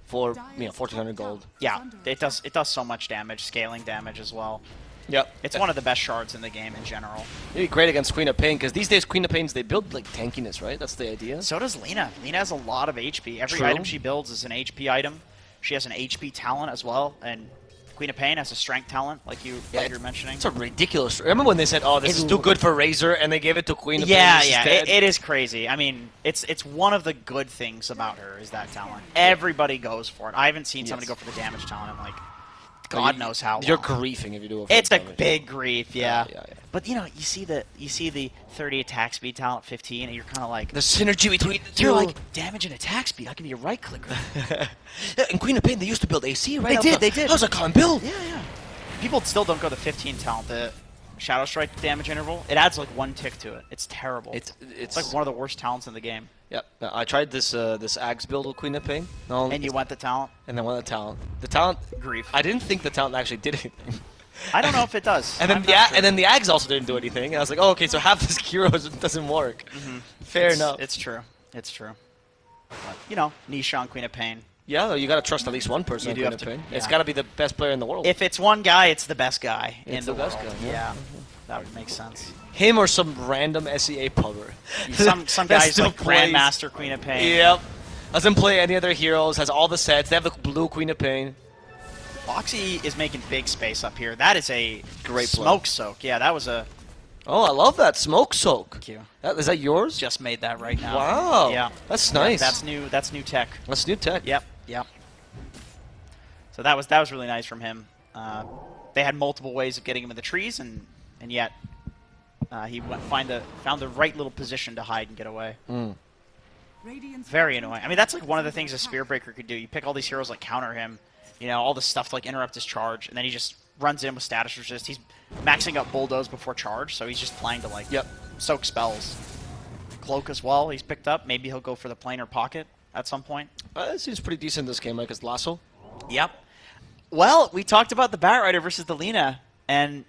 for 1,400 gold. Yeah, it does so much damage, scaling damage as well. Yep. It's one of the best shards in the game in general. It'd be great against Queen of Pain, because these days Queen of Pains, they build like tankiness, right? That's the idea. So does Lina. Lina has a lot of HP. Every item she builds is an HP item. She has an HP talent as well, and Queen of Pain has a strength talent, like you were mentioning. It's a ridiculous. Remember when they said, "Oh, this is too good for Razor," and they gave it to Queen of Pain? Yeah, it is crazy. I mean, it's one of the good things about her is that talent. Everybody goes for it. I haven't seen somebody go for the damage talent in like God knows how long. You're griefing if you do it. It's a big grief, yeah. Yeah. But you see the 30 attack speed talent, 15, and you're kind of like the synergy between the two. You're like damage and attack speed. I can be a right clicker. Yeah, in Queen of Pain, they used to build AC, right? They did. That was a common build. Yeah. People still don't go the 15 talent. The Shadow Strike damage interval. It adds like 1 tick to it. It's terrible. It's like one of the worst talents in the game. Yep. I tried this Axe build with Queen of Pain. And you went the talent? And then went the talent. The talent... Grief. I didn't think the talent actually did anything. I don't know if it does. And then and then the Axe also didn't do anything. And I was like, oh, okay, so half this hero doesn't work. Fair enough. It's true. But, niche on Queen of Pain. Yeah, you gotta trust at least one person on Queen of Pain. Yeah. It's gotta be the best player in the world. If it's one guy, it's the best guy in the best world. Guy. Yeah. That would make sense. Him or some random SEA pubber. Some guys like Grandmaster Queen of Pain. Yep. Doesn't play any other heroes, has all the sets. They have the blue Queen of Pain. Boxy is making big space up here. That is a great smoke soak. Yeah, that was a... Oh, I love that smoke soak. Thank you. Is that yours? Just made that right now. Wow. Yeah. That's nice. Yeah, that's new tech. That's new tech. Yep. So that was really nice from him. They had multiple ways of getting him in the trees, and yet he found the right little position to hide and get away. Very annoying. I mean, that's like one of the things a Spearbreaker could do. You pick all these heroes like counter him, all the stuff to like interrupt his charge, and then he just runs in with status resist. He's maxing out bulldoze before charge, so he's just playing to like soak spells. cloak as well. He's picked up. Maybe he'll go for the planar pocket at some point. It seems pretty decent this game, like his lasso. Yep. Well, we talked about the Bat Rider versus the Lina and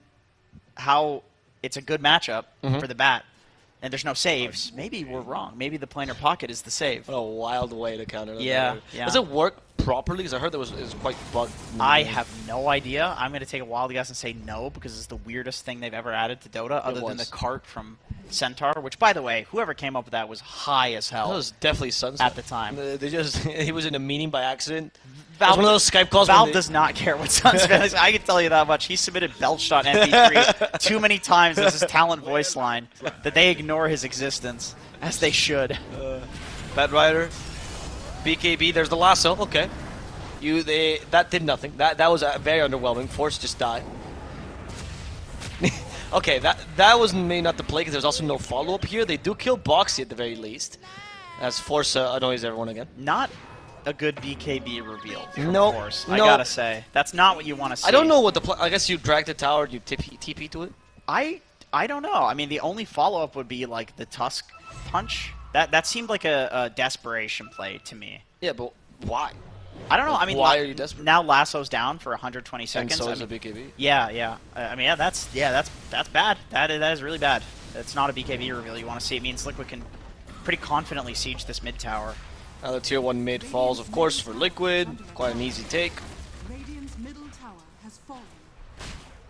how it's a good matchup for the Bat. And there's no saves. Maybe we're wrong. Maybe the planar pocket is the save. What a wild way to counter that. Yeah. Does it work properly? Because I heard it was quite bugged. I have no idea. I'm going to take a wild guess and say no, because it's the weirdest thing they've ever added to Dota, other than the cart from Centaur, which, by the way, whoever came up with that was high as hell. That was definitely Sunset. At the time. He was in a meeting by accident. Valve, it was one of those Skype calls. Valve does not care what Sunspin is. I can tell you that much. He submitted Belch Shot MP3 too many times as his talent voice line that they ignore his existence, as they should. Bat Rider, BKB, there's the lasso. Okay. That did nothing. That was very underwhelming. Force just died. Okay, that was maybe not the play, because there's also no follow-up here. They do kill Boxy at the very least, as Force annoys everyone again. Not a good BKB reveal from Force, I no. gotta say. That's not what you want to see. I don't know what the play... I guess you drag the tower, you TP to it? I don't know. I mean, the only follow-up would be, like, the Tusk punch. That seemed like a desperation play to me. Yeah, but why? I don't know. I mean, why are you desperate? Now Lasso's down for 120 seconds. And so is a BKB. Yeah. I mean, that's bad. That is really bad. It's not a BKB reveal you want to see. It means Liquid can pretty confidently siege this mid tower. Now the tier 1 mid falls, of course, for Liquid. Quite an easy take. Radiant's middle tower has fallen.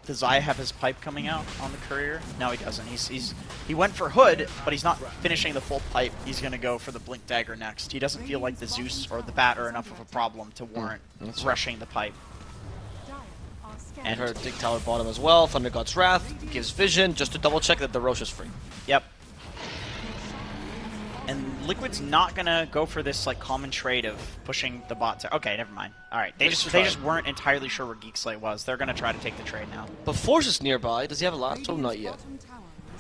Does Zaya have his pipe coming out on the courier? No, he doesn't. He went for Hood, but he's not finishing the full pipe. He's going to go for the Blink Dagger next. He doesn't feel like the Zeus or the Bat are enough of a problem to warrant rushing the pipe. And her Dig Tower bottom as well. Thunder God's Wrath gives vision just to double check that the Roche is free. Yep. And Liquid's not gonna go for this like common trade of pushing the bot. Okay, never mind. All right, they just weren't entirely sure where Geek Slate was. They're gonna try to take the trade now. But Force is nearby. Does he have a lasso? Not yet.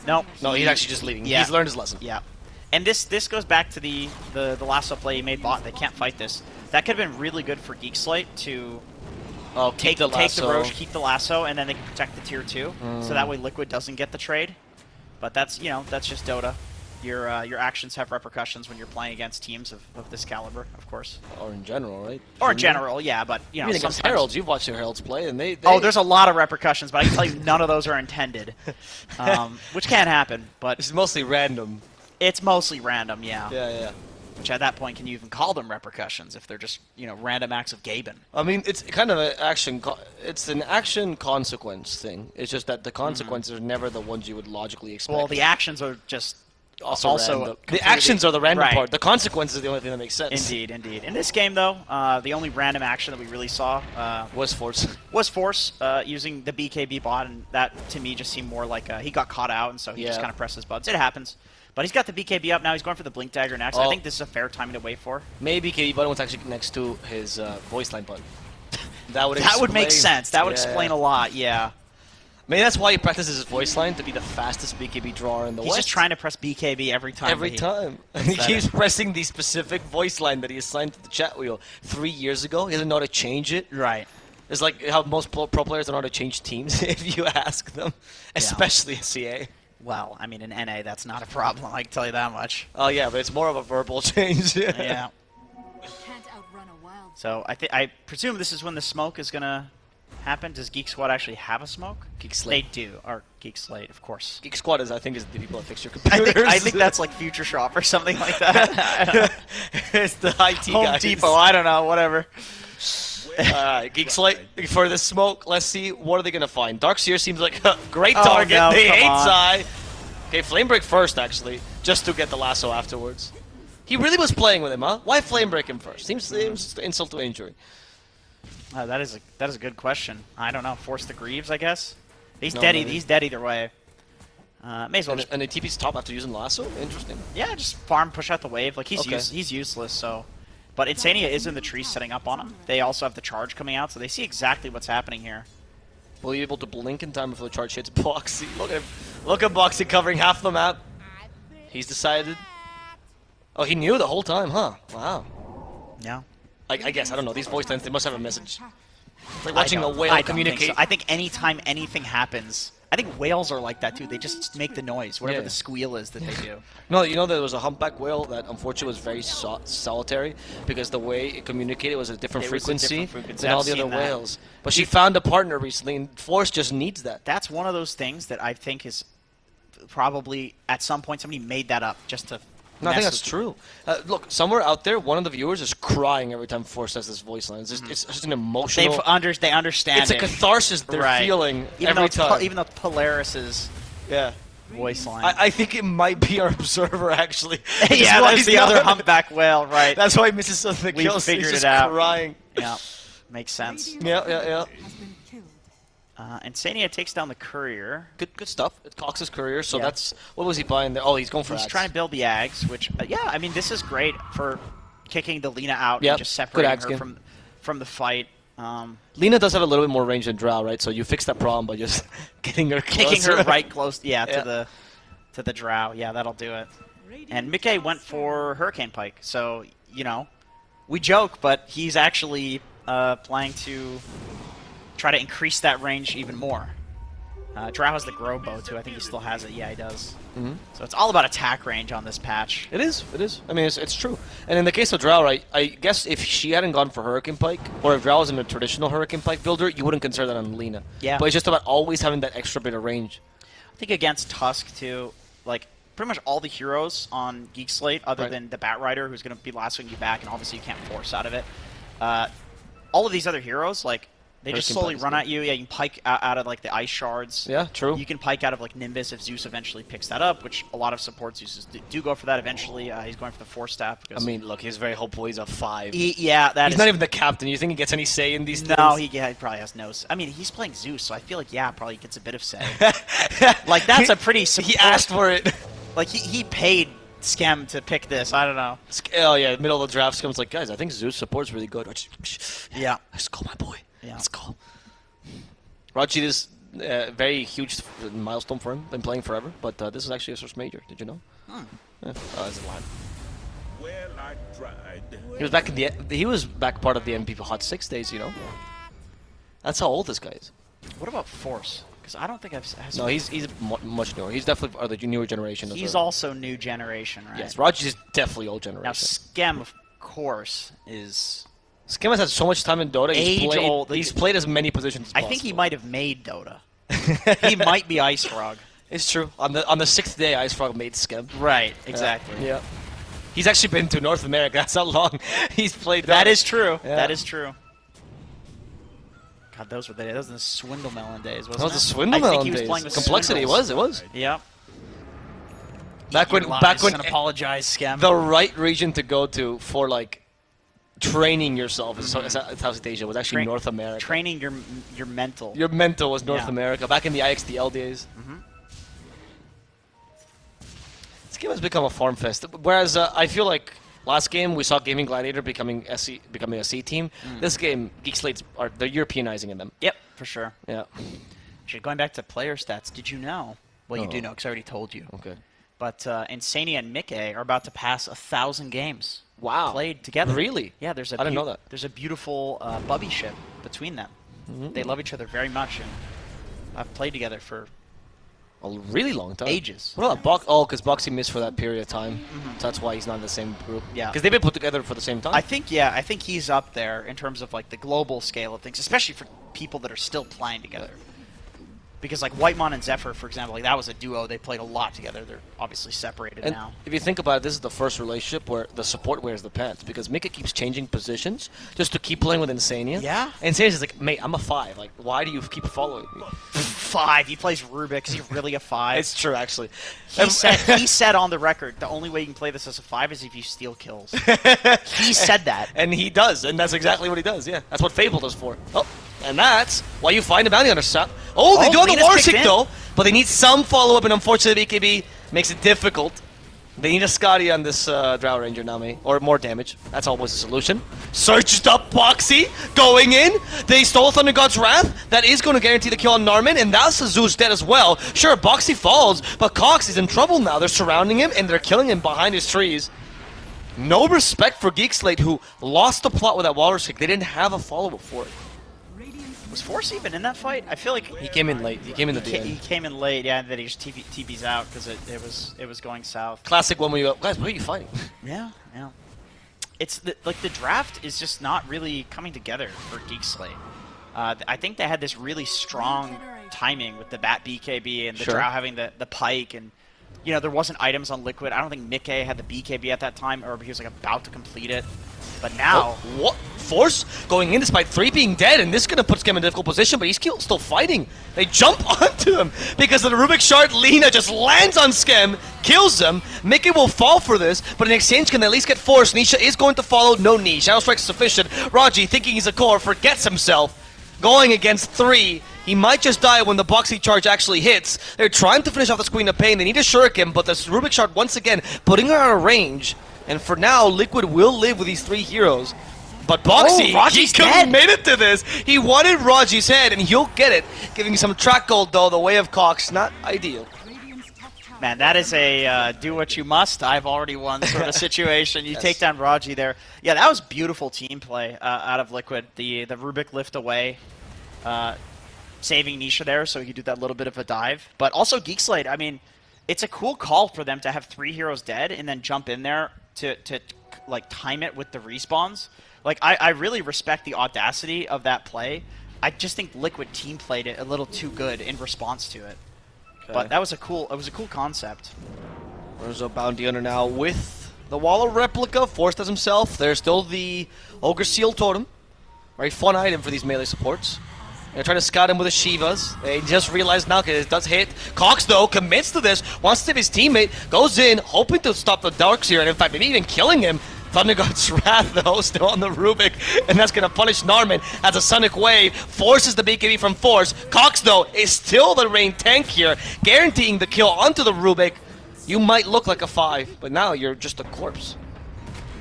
No, he's actually just leaving. Yeah. He's learned his lesson. Yeah. And this goes back to the lasso play he made bot. They can't fight this. That could have been really good for Geek Slate to take the Roche, keep the lasso, and then they can protect the tier 2. So that way Liquid doesn't get the trade. But that's that's just Dota. Your actions have repercussions when you're playing against teams of this caliber, of course. Or in general, right? Or in general, yeah, but Even against Heralds, you've watched your Heralds play, and they Oh, there's a lot of repercussions, but I can tell you none of those are intended, which can happen. But it's mostly random. It's mostly random, yeah. Yeah. Which at that point, can you even call them repercussions if they're just random acts of Gaben? I mean, it's kind of an action. It's an action consequence thing. It's just that the consequences are never the ones you would logically expect. Well, the actions are just. Also the actions are the random part. The consequences are the only thing that makes sense. Indeed. In this game, though, the only random action that we really saw was Force. Was Force using the BKB bot, and that to me just seemed more like he got caught out, and so he just kind of pressed his buttons. It happens. But he's got the BKB up now. He's going for the Blink Dagger next. I think this is a fair timing to wait for. Maybe BKB button was actually next to his voice line button. That would make sense. That would explain a lot. Yeah. Maybe that's why he practices his voice line, to be the fastest BKB drawer in the West. He's just trying to press BKB every time. Every time. And he keeps pressing the specific voice line that he assigned to the chat wheel 3 years ago. He doesn't know how to change it. Right. It's like how most pro players don't know how to change teams if you ask them, especially in CA. Well, I mean, in NA, that's not a problem. I can tell you that much. Oh, yeah, but it's more of a verbal change. Yeah. So I presume this is when the smoke is going to happen. Does Geek Squad actually have a smoke? Geek Slate. They do. Or Geek Slate, of course. Geek Squad is the people that fix your computers. I think that's like Future Shop or something like that. It's the IT Home guys. Depot, I don't know, whatever. Geek Slate for the smoke. Let's see, what are they going to find? Darkseer seems like a great target. No, they come hate on. Zai. Okay, Flame Break first, actually, just to get the lasso afterwards. He really was playing with him, huh? Why Flame Break him first? Seems insult to injury. That is a good question. I don't know. Force the Greaves, I guess. He's dead. He's dead either way. May as well. And the TP's top after using lasso. Interesting. Yeah, just farm, push out the wave. Like he's useless. So, but Insania is in the tree setting up on him. They also have the charge coming out, so they see exactly what's happening here. Will you be able to blink in time before the charge hits Boxy? Look at Boxy covering half the map. He's decided. Oh, he knew the whole time, huh? Wow. Yeah. I guess, I don't know, these voice lines, they must have a message. It's like watching a whale communicate. So. I think anytime anything happens, I think whales are like that too. They just make the noise, whatever Yeah. the squeal is that they do. No, you know there was a humpback whale that unfortunately was very solitary because the way it communicated was a different It was a frequency different frequency. than all I've the other seen that. whales. But she found a partner recently, and Force just needs that. That's one of those things that I think is probably at some point somebody made that up just to. No, I think mess that's with- true. Look, somewhere out there, one of the viewers is crying every time Force says this voice line. It's just an emotional. They understand It's a it. catharsis they're Right. feeling even every though time. Even though Polaris's yeah. voice line. I think it might be our observer actually. Which is yeah, why that's he's the other not- humpback whale, right? That's why he misses some of the We've kills. figured He's it just out. crying. Yeah, makes sense. Yeah. Has been killed. And Sania takes down the courier. Good stuff. It's Cox's courier, so Yeah. that's what was he buying there? Oh, he's going for He's axe. trying to build the Ags, which yeah, I mean this is great for kicking the Lina out Yep, and just good separating Ags her game. from the fight. Lina does have a little bit more range than Drow, right? So you fix that problem by just getting her Kicking closer. her right close, Yeah. to the Drow. Yeah, that'll do it. And Mickey went for Hurricane Pike, so you know, we joke, but he's actually planning to try to increase that range even more. Drow has the grow bow too. I think he still has it. Yeah, he does. Mm-hmm. So it's all about attack range on this patch. It is. It is. I mean, it's true. And in the case of Drow, right, I guess if she hadn't gone for Hurricane Pike, or if Drow was in a traditional Hurricane Pike builder, you wouldn't consider that on Lina. Yeah. But it's just about always having that extra bit of range. I think against Tusk too, like pretty much all the heroes on Geek Slate, other Right. than the Bat Rider, who's going to be lassoing you back, and obviously you can't force out of it. All of these other heroes, like they just Hurricane slowly Pike is run good. at you. Yeah, you can pike out of like the ice shards. Yeah, true. You can pike out of like Nimbus if Zeus eventually picks that up, which a lot of support Zeuses do go for that eventually. He's going for the Force Staff. I Because mean, look, he's very hopeful. He's a 5. yeah, that He's is not even the captain. You think he gets any say in these no, things? he probably has no. I mean, he's playing Zeus, so I feel like probably gets a bit of say. Like that's a pretty. He asked for it. Like he paid Skem to pick this. I don't know. Oh, yeah, middle of the draft comes like, guys, I think Zeus support's really good. Yeah. Let's go, my boy. Yeah. Let's go. Raji is a very huge milestone for him. Been playing forever, but this is actually his first major. Did you know? Yeah. Oh, that's a lie. Well, I tried. He was back in he was back part of the MVP Hot 6 days, you know. That's how old this guy is. What about Force? Because I don't think I've. No, he's much newer. He's definitely of the newer generation. He's also new generation, right? Yes, Raji is definitely old Now generation. Skem, of course, is. Skim has had so much time in Dota. Age-old. He's played as many positions as I possible. think he might have made Dota. He might be Ice Frog. It's true. On the 6th day, Ice Frog made Skim. Right. Exactly. Yeah. He's actually been to North America. That's how long he's played. That Dota. is true. Yeah. That is true. God, those were the Swindle Melon days, wasn't That was it? the Swindle I think Melon he was days. playing with Complexity. Swindles. It was. Yep. Back when and apologize, Skem. the right region to go to for like training yourself in Southeast Asia was actually North America. Training your mental. Your mental was North Yeah. America. Back in the IXDL days. This game has become a farm fest. Whereas I feel like last game we saw Gaming Gladiator becoming a C team. This game, Geek Slate's they're Europeanizing in them. Yep, for sure. Yeah. Actually, going back to player stats, did you know? Well, you do know because I already told you. Okay. But Insania and Mickey are about to pass 1,000 games. Wow. Played together. Really? Yeah, there's a I didn't know that. There's a beautiful bubby ship between them. They love each other very much, and I've played together for A really long time. ages. What about Box? Oh, because Boxy missed for that period of time. So that's why he's not in the same group. Yeah. Because they've been put together for the same time. I think he's up there in terms of like the global scale of things, especially for people that are still playing together. Because like Whitemon and Zephyr, for example, like that was a duo. They played a lot together. They're obviously separated And now. if you think about it, this is the first relationship where the support wears the pants because Mika keeps changing positions just to keep playing with Insania. Yeah. And Insania's like, mate, I'm a 5. Like, why do you keep following me? 5. He plays Rubik. Is he really a 5? It's true, actually. He said on the record, the only way you can play this as a 5 is if you steal kills. He said that. And he does, and that's exactly what he does, yeah. That's what Fable does for. Oh, and that's why you find a bounty hunter shot. Oh, they do have the Lina's War kicked Sick, in. though, but they need some follow-up, and unfortunately, BKB makes it difficult. They need a Scotty on this Drow Ranger now, mate. Or more damage. That's always the solution. Searched up Boxy, going in. They stole Thunder God's Wrath. That is going to guarantee the kill on Narman, and that's Zeus dead as well. Sure, Boxy falls, but Cox is in trouble now. They're surrounding him, and they're killing him behind his trees. No respect for Geek Slate, who lost the plot with that Water Kick. They didn't have a follow-up for it. Was Force even in that fight? I feel like He came in late. He came in at the he end. came in late, yeah, and then he just TP's out because it was going south. Classic one where you go, guys, what are you fighting? Yeah, yeah. It's like the draft is just not really coming together for Geek Slate. I think they had this really strong timing with the Bat BKB and the Drow having the Pike, and you know there wasn't items on Liquid. I don't think Mickey had the BKB at that time, or he was like about to complete it. But now, what? Force going in despite 3 being dead, and this is going to put Skem in a difficult position, but he's still fighting. They jump onto him because of the Rubik Shard. Lina just lands on Skem, kills him. Mickey will fall for this, but in exchange can at least get Force. Nisha is going to follow, no knee. Shadow Strike is sufficient. Raji, thinking he's a core, forgets himself. Going against 3. He might just die when the Boxy charge actually hits. They're trying to finish off the Queen of Pain. They need a Shuriken, but this Rubik Shard once again putting her out of range. And for now, Liquid will live with these 3 heroes. But Boxy, he committed to this. He wanted Raji's head, and he'll get it. Giving some track gold, though, the way of Cox. Not ideal. Man, that is a do what you must, I've already won sort of situation. You take down Raji there. Yeah, that was beautiful team play out of Liquid. The Rubik lift away, saving Nisha there so he could do that little bit of a dive. But also Geek Slate, I mean, it's a cool call for them to have 3 heroes dead and then jump in there to like time it with the respawns. Like I really respect the audacity of that play. I just think Liquid team played it a little too good in response to it. Okay. But that was a cool concept. There's a bounty hunter now with the wall of replica. Force does himself. There's still the Ogre Seal Totem. Very fun item for these melee supports. They're trying to scout him with the Shivas. They just realized now because it does hit. Cox, though, commits to this. Wants to save his teammate. Goes in, hoping to stop the Darkseer. And in fact, maybe even killing him. Thunder God's Wrath, though, still on the Rubik. And that's going to punish Narman as a Sonic Wave. Forces the BKB from Force. Cox, though, is still the Rain tank here. Guaranteeing the kill onto the Rubik. You might look like a 5, but now you're just a corpse.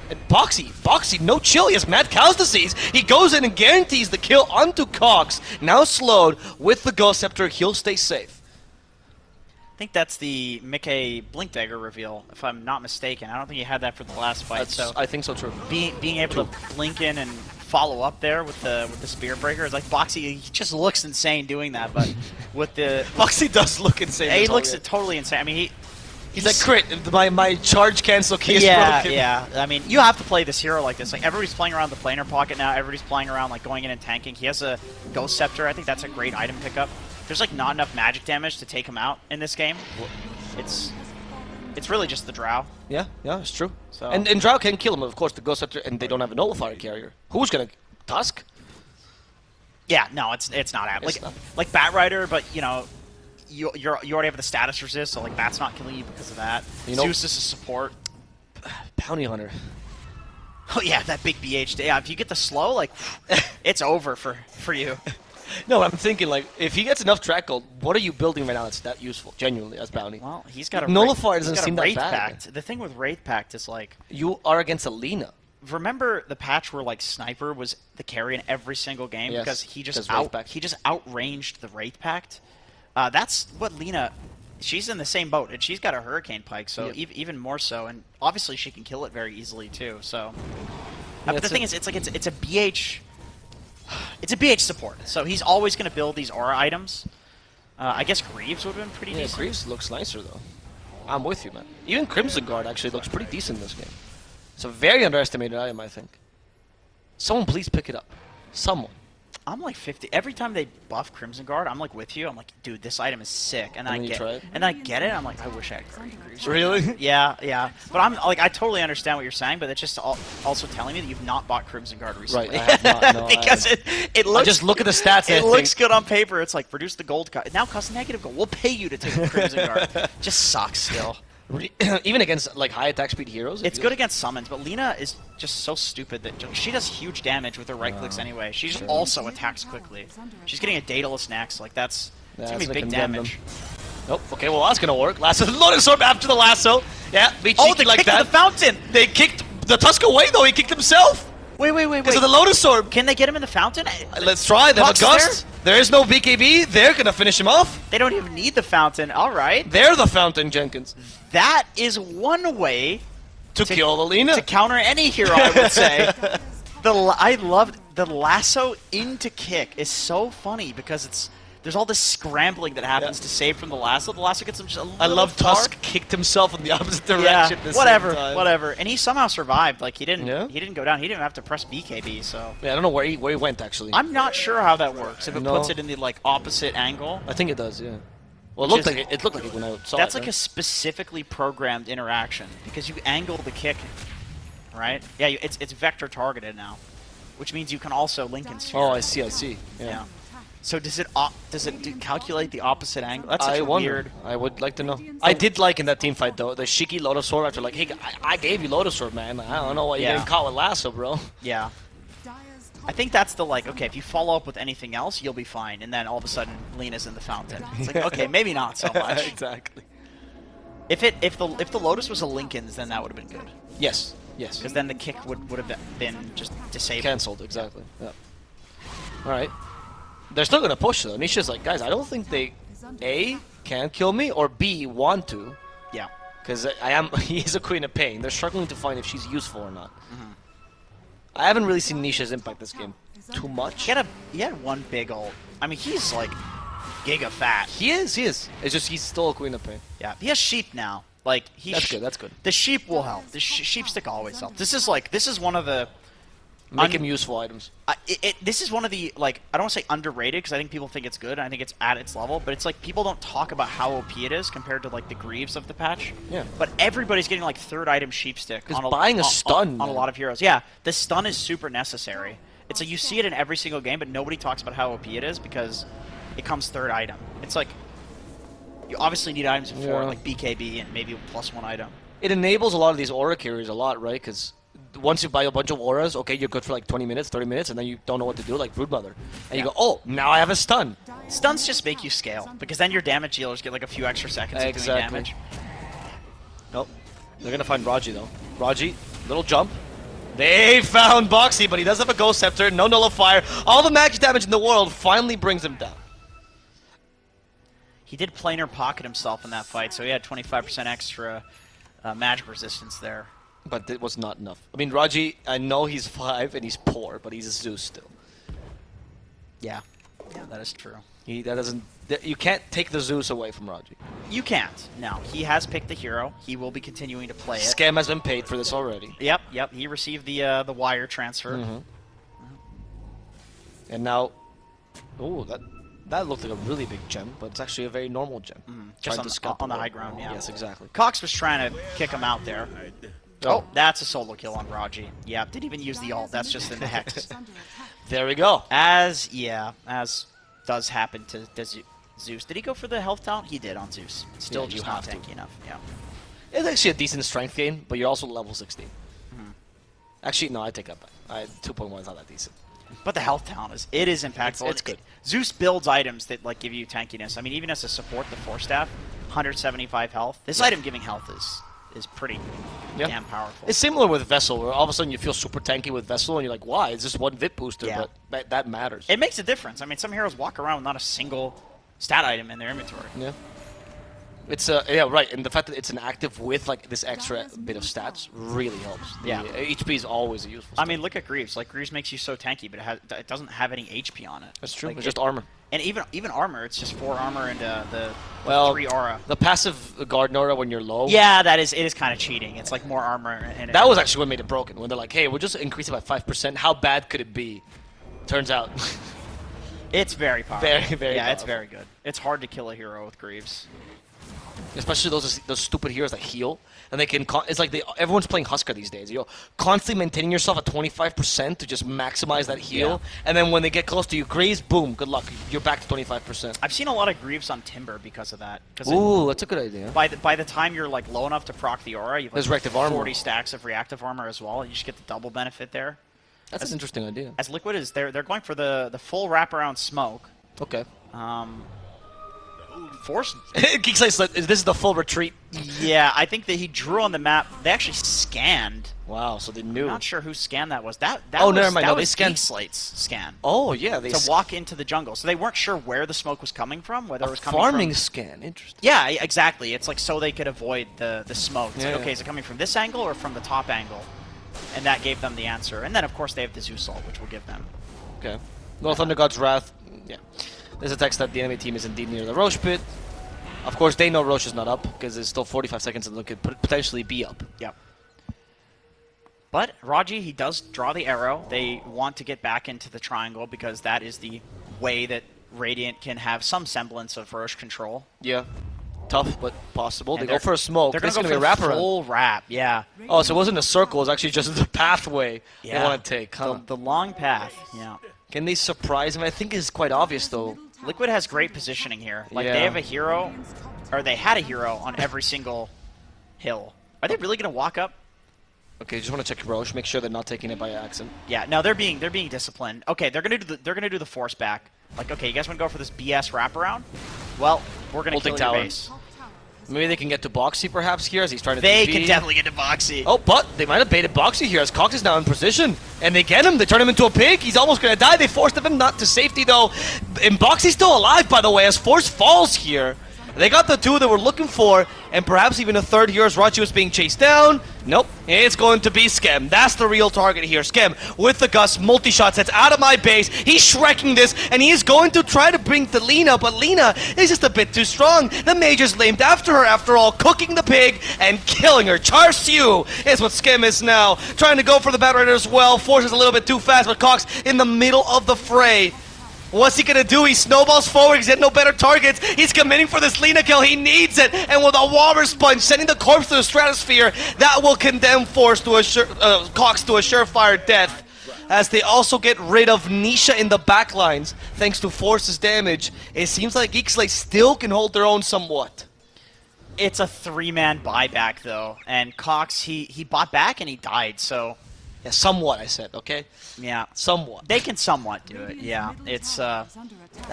And Boxy, no chill. He has Mad Cow's Disease. He goes in and guarantees the kill onto Cox. Now slowed with the Ghost Scepter. He'll stay safe. I think that's the Mickey Blink Dagger reveal, if I'm not mistaken. I don't think he had that for the last fight. So I think so, true. Being able to blink in and follow up there with the Spear Breaker is like Boxy. He just looks insane doing that, but with the Boxy does look insane. Yeah, he looks totally insane. I mean, He's like, crit, my charge cancel key is broken. Yeah, I mean, you have to play this hero like this. Like, everybody's playing around the planar pocket now. Everybody's playing around, like, going in and tanking. He has a Ghost Scepter. I think that's a great item pickup. There's, like, not enough magic damage to take him out in this game. It's really just the Drow. Yeah, it's true. So. And Drow can kill him, of course, the Ghost Scepter, and they don't have a Nullifier carrier. Who's gonna... Tusk? Yeah, no, it's not happening. Like Batrider, but, you know... You already have the status resist, so like Bat's not killing you because of that. Zeus is a support. Bounty Hunter. Oh yeah, that big BH. Yeah, if you get the slow, like it's over for you. No, I'm thinking like if he gets enough track gold, what are you building right now that's that useful, genuinely, as bounty? Well, he's got a Nullifier doesn't seem that Wraith bad. Pact. The thing with Wraith Pact is like you are against Alina. Remember the patch where like Sniper was the carry in every single game because he just outranged the Wraith Pact. That's what Lina, she's in the same boat, and she's got a Hurricane Pike, so even more so, and obviously she can kill it very easily too. So, but the thing is, it's a BH, it's a BH support, so he's always going to build these aura items. I guess Greaves would have been pretty decent. Greaves looks nicer though. I'm with you, man. Even Crimson Guard actually looks pretty decent in this game. It's a very underestimated item, I think. Someone please pick it up. Someone. I'm like 50. Every time they buff Crimson Guard, I'm like with you. I'm like, dude, this item is sick. And then I get it. I'm like, I wish I had Greaves. Really? Yeah. But I'm like, I totally understand what you're saying, but it's just also telling me that you've not bought Crimson Guard recently. Right, I have not. No, because it looks. Just look at the stats. It looks good on paper. It's like reduce the gold. Now costs negative gold. We'll pay you to take the Crimson Guard. Just sucks still. Even against like high attack speed heroes? It's good against summons, but Lina is just so stupid that she does huge damage with her right clicks anyway. She just also attacks quickly. She's getting a Daedalus next. Like that's gonna be big damage. Nope. Okay, well that's gonna work. Lasso, Lotus Orb after the lasso. Yeah, be cheeky they like kicked that. The fountain. They kicked the Tusk away though. He kicked himself. Wait. Because of the Lotus Orb. Can they get him in the fountain? Let's try. They have a Gust. There is no BKB. They're gonna finish him off. They don't even need the fountain. All right. They're the fountain, Jenkins. That is one way to kill Alina. To counter any hero, I would say. I loved the lasso into kick is so funny because there's all this scrambling that happens to save from the lasso. The lasso gets him just a little I love far. Tusk kicked himself in the opposite direction. Yeah, this whatever, same time. whatever. And he somehow survived. Like he didn't go down. He didn't have to press BKB. So Yeah, I don't know where he went actually. I'm not sure how that works. If it No. puts it in the like opposite angle. I think it does. Yeah. Well, it Which looked is- like it looked like it when I saw That's it. like a specifically programmed interaction because you angle the kick, right? Yeah, it's vector targeted now, which means you can also link and sphere. Oh, I see. Yeah. Yeah. So does it calculate the opposite angle? That's such I a wonder. weird. I would like to know. I did like in that team fight though the Shiki Lotus Sword after like, hey, I gave you Lotus Sword, man. I don't know why you're Yeah. getting caught with lasso, bro. Yeah. Dire's I think that's the like. Okay, if you follow up with anything else, you'll be fine. And then all of a sudden, Lina's in the fountain. It's like okay, maybe not so much. Exactly. If the Lotus was a Lincoln's, then that would have been good. Yes. Because then the kick would have been just disabled. Cancelled, exactly. Yeah. All right. They're still gonna push though. Nisha's like, guys, I don't think they A can kill me or B want to, Yeah. because he's a Queen of Pain. They're struggling to find if she's useful or not. Mm-hmm. I haven't really seen Nisha's impact this game too much. He had one big ult. I mean, he's like giga fat. He is. It's just he's still a Queen of Pain. Yeah. He has sheep now. Like That's good. That's good. The sheep will help. The sheep stick always help. This is one of the. Make him useful items. This is one of the, like, I don't want to say underrated because I think people think it's good and I think it's at its level, but it's like people don't talk about how OP it is compared to like the Greaves of the patch. Yeah. But everybody's getting like third item sheep stick. 'Cause buying a stun, on a man. lot of heroes. Yeah, the stun is super necessary. It's like you see it in every single game, but nobody talks about how OP it is because it comes third item. It's like you obviously need items before, Yeah. like BKB and maybe plus one item. It enables a lot of these aura carriers a lot, right? Because once you buy a bunch of auras, okay, you're good for like 20 minutes, 30 minutes, and then you don't know what to do, like Broodmother. And you go, oh, now I have a stun. Stuns just make you scale because then your damage dealers get like a few extra seconds of doing damage. Nope. They're going to find Raji, though. Raji, little jump. They found Boxy, but he does have a Ghost Scepter, no Nullifier. All the magic damage in the world finally brings him down. He did planar pocket himself in that fight, so he had 25% extra magic resistance there. But it was not enough. I mean, Raji, I know he's 5 and he's poor, but he's a Zeus still. Yeah, that is true. You can't take the Zeus away from Raji. You can't. No, he has picked the hero. He will be continuing to play it. Scam has been paid for this already. Yep. He received the wire transfer. Mm-hmm. And now, oh, that looked like a really big gem, but it's actually a very normal gem. Just Trying to scalp on the away. high ground, yeah. Yes, exactly. Cox was trying to kick him out there. Oh, that's a solo kill on Raji. Yeah, didn't even use the ult. That's just in the hex. under attack. There we go. As does happen to Zeus. Did he go for the health talent? He did on Zeus. Still Yeah, you just not have to. tanky enough. Yeah. It's actually a decent strength gain, but you're also level 16. Mm-hmm. Actually, no, I take that back. 2.1 is not that decent. But the health talent is impactful. It's good. Zeus builds items that like give you tankiness. I mean, even as a support, the Force Staff, 175 health. This item giving health is pretty Yeah. damn powerful. It's similar with Vessel, where all of a sudden you feel super tanky with Vessel, and you're like, why? It's just one VIP booster, Yeah. but that matters. It makes a difference. I mean, some heroes walk around with not a single stat item in their inventory. Yeah. It's yeah, right, and the fact that it's an active with like this extra bit of stats really helps. Yeah. HP is always a useful. I stat. mean, look at Greaves. Like Greaves makes you so tanky, but it doesn't have any HP on it. That's true. Like, It's just armor. And even armor, it's just 4 armor and the Well, 3 aura. The passive Garden Aura when you're low. Yeah, it is kind of cheating. It's like more armor. And That was actually what made it broken. When they're like, hey, we'll just increase it by 5%. How bad could it be? Turns out. It's very powerful. Very, very Yeah, it's powerful. very good. It's hard to kill a hero with Greaves. Especially those stupid heroes that heal. And they can. It's like everyone's playing Husker these days. You're constantly maintaining yourself at 25% to just maximize that heal. Yeah. And then when they get close to you, Greaves, boom, good luck. You're back to 25%. I've seen a lot of Greaves on Timber because of that. Because Ooh, that's a good idea. by the time you're like low enough to proc the aura, you've There's like reactive armor. 40 stacks of reactive armor as well. You just get the double benefit there. That's an interesting idea. As Liquid is they're going for the full wraparound smoke. Okay. Force. Geek says that this is the full retreat. Yeah, I think that he drew on the map. They actually scanned. Wow, so they knew. I'm not sure who scanned that was. That Oh, was, never mind. That No, they was scanned- Geek Slate's scan. Oh, yeah. They To walk into the jungle. So they weren't sure where the smoke was coming from, whether it was coming farming from... scan. Interesting. Yeah, exactly. It's like so they could avoid the smoke. It's Yeah, like, yeah. okay, is it coming from this angle or from the top angle? and that gave them the answer. And then, of course, they have the Zeus ult, which will give them. Okay. Well, Thunder God's Wrath, yeah. There's a text that the enemy team is indeed near the Roche pit. Of course, they know Roche is not up, because there's still 45 seconds and they could potentially be up. Yep. But Raji, he does draw the arrow. They want to get back into the triangle because that is the way that Radiant can have some semblance of Roche control. Yeah. Tough, but possible. And they go for a smoke. They're going to This go is for gonna be the a wraparound. full wrap, yeah. Oh, so it wasn't a circle. It was actually just the pathway they Yeah. want to take. Huh? The long path, yeah. Can they surprise him? I think it's quite obvious, though. Liquid has great positioning here. Like, Yeah. they have a hero, or they had a hero on every single hill. Are they really going to walk up? Okay, just want to check Roche, make sure they're not taking it by accident. Yeah, no, they're being disciplined. Okay, they're gonna do the force back. Like, okay, you guys want to go for this BS wraparound? Well, we're gonna Holding kill your tower. base. Maybe they can get to Boxy perhaps here as he's trying to They TP. can definitely get to Boxy. Oh, but they might have baited Boxy here as Cox is now in position. And they get him. They turn him into a pig. He's almost going to die. They forced him not to safety, though. And Boxy's still alive, by the way, as Force falls here. They got the two they were looking for, and perhaps even a third here as Rachi was being chased down. Nope, it's going to be Skem. That's the real target here. Skem with the Gus, multi-shots, that's out of my base. He's shrekking this, and he is going to try to bring the Lina, but Lina is just a bit too strong. The Major's lamed after her, after all, cooking the pig and killing her. Char Siu is what Skem is now. Trying to go for the Bat Rider as well. Force is a little bit too fast, but Cox in the middle of the fray. What's he gonna do? He snowballs forward. He's got no better targets. He's committing for this Lina kill. He needs it. And with a Walrus Punch, sending the corpse to the stratosphere, that will condemn Force to a Cox to a surefire death. As they also get rid of Nisha in the backlines, thanks to Force's damage. It seems like Geek Slate still can hold their own somewhat. It's a 3-man buyback, though. And Cox, he bought back and he died, so... Yeah, somewhat, I said, okay? Yeah. Somewhat. They can somewhat do it, yeah. It's, That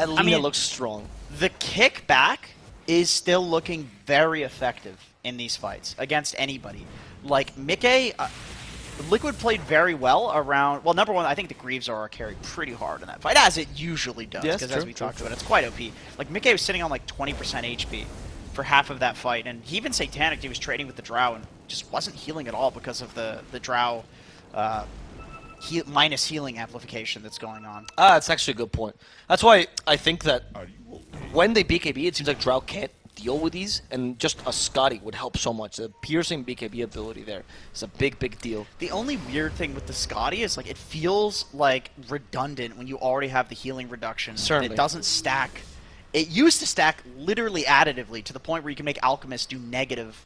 Lina mean- looks strong. the kickback is still looking very effective in these fights against anybody. Like, Mickey, Liquid played very well around... Well, number one, I think the Greaves Aura carried pretty hard in that fight, as it usually does, Yes, because true, as we true, talked about, it's quite OP. Like, Mickey was sitting on like 20% HP for half of that fight, and he even Satanic, he was trading with the Drow and just wasn't healing at all because of the Drow minus healing amplification that's going on. Ah, that's actually a good point. That's why I think that when they BKB, it seems like Drow can't deal with these, and just a Scotty would help so much. The piercing BKB ability there is a big, big deal. The only weird thing with the Scotty is like it feels like redundant when you already have the healing reduction. Certainly. It doesn't stack. It used to stack literally additively to the point where you can make Alchemist do negative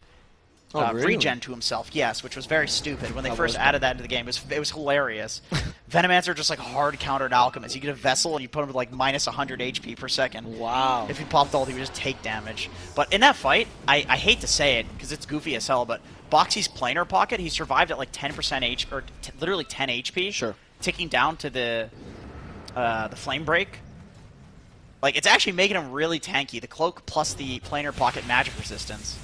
Really? regen to himself. Yes, which was very stupid when they That first was added that into the game. It was hilarious. Venomancer just like hard countered Alchemist. You get a Vessel and you put him with like minus 100 HP per second. Wow. If he popped ult, he would just take damage. But in that fight, I hate to say it because it's goofy as hell, but Boxy's planar pocket, he survived at like 10% HP, or literally 10 HP. Sure. Ticking down to the flame break. Like, it's actually making him really tanky. The cloak plus the planar pocket magic resistance.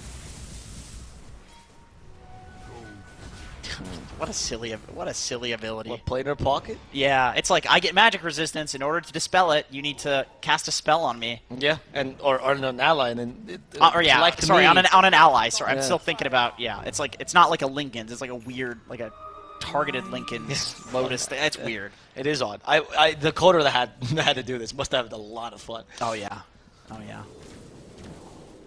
What a silly ability. What, planar pocket? Yeah, it's like I get magic resistance. In order to dispel it, you need to cast a spell on me. Yeah, and or on an ally, and then Or yeah, like to sorry, me, on an ally. Sorry, I'm Yeah. still thinking about it's like it's not like a Lincoln's. It's like a weird like a targeted Lincoln's Lotus thing. It's weird. It is odd. The coder that had to do this must have had a lot of fun. Oh yeah, oh yeah.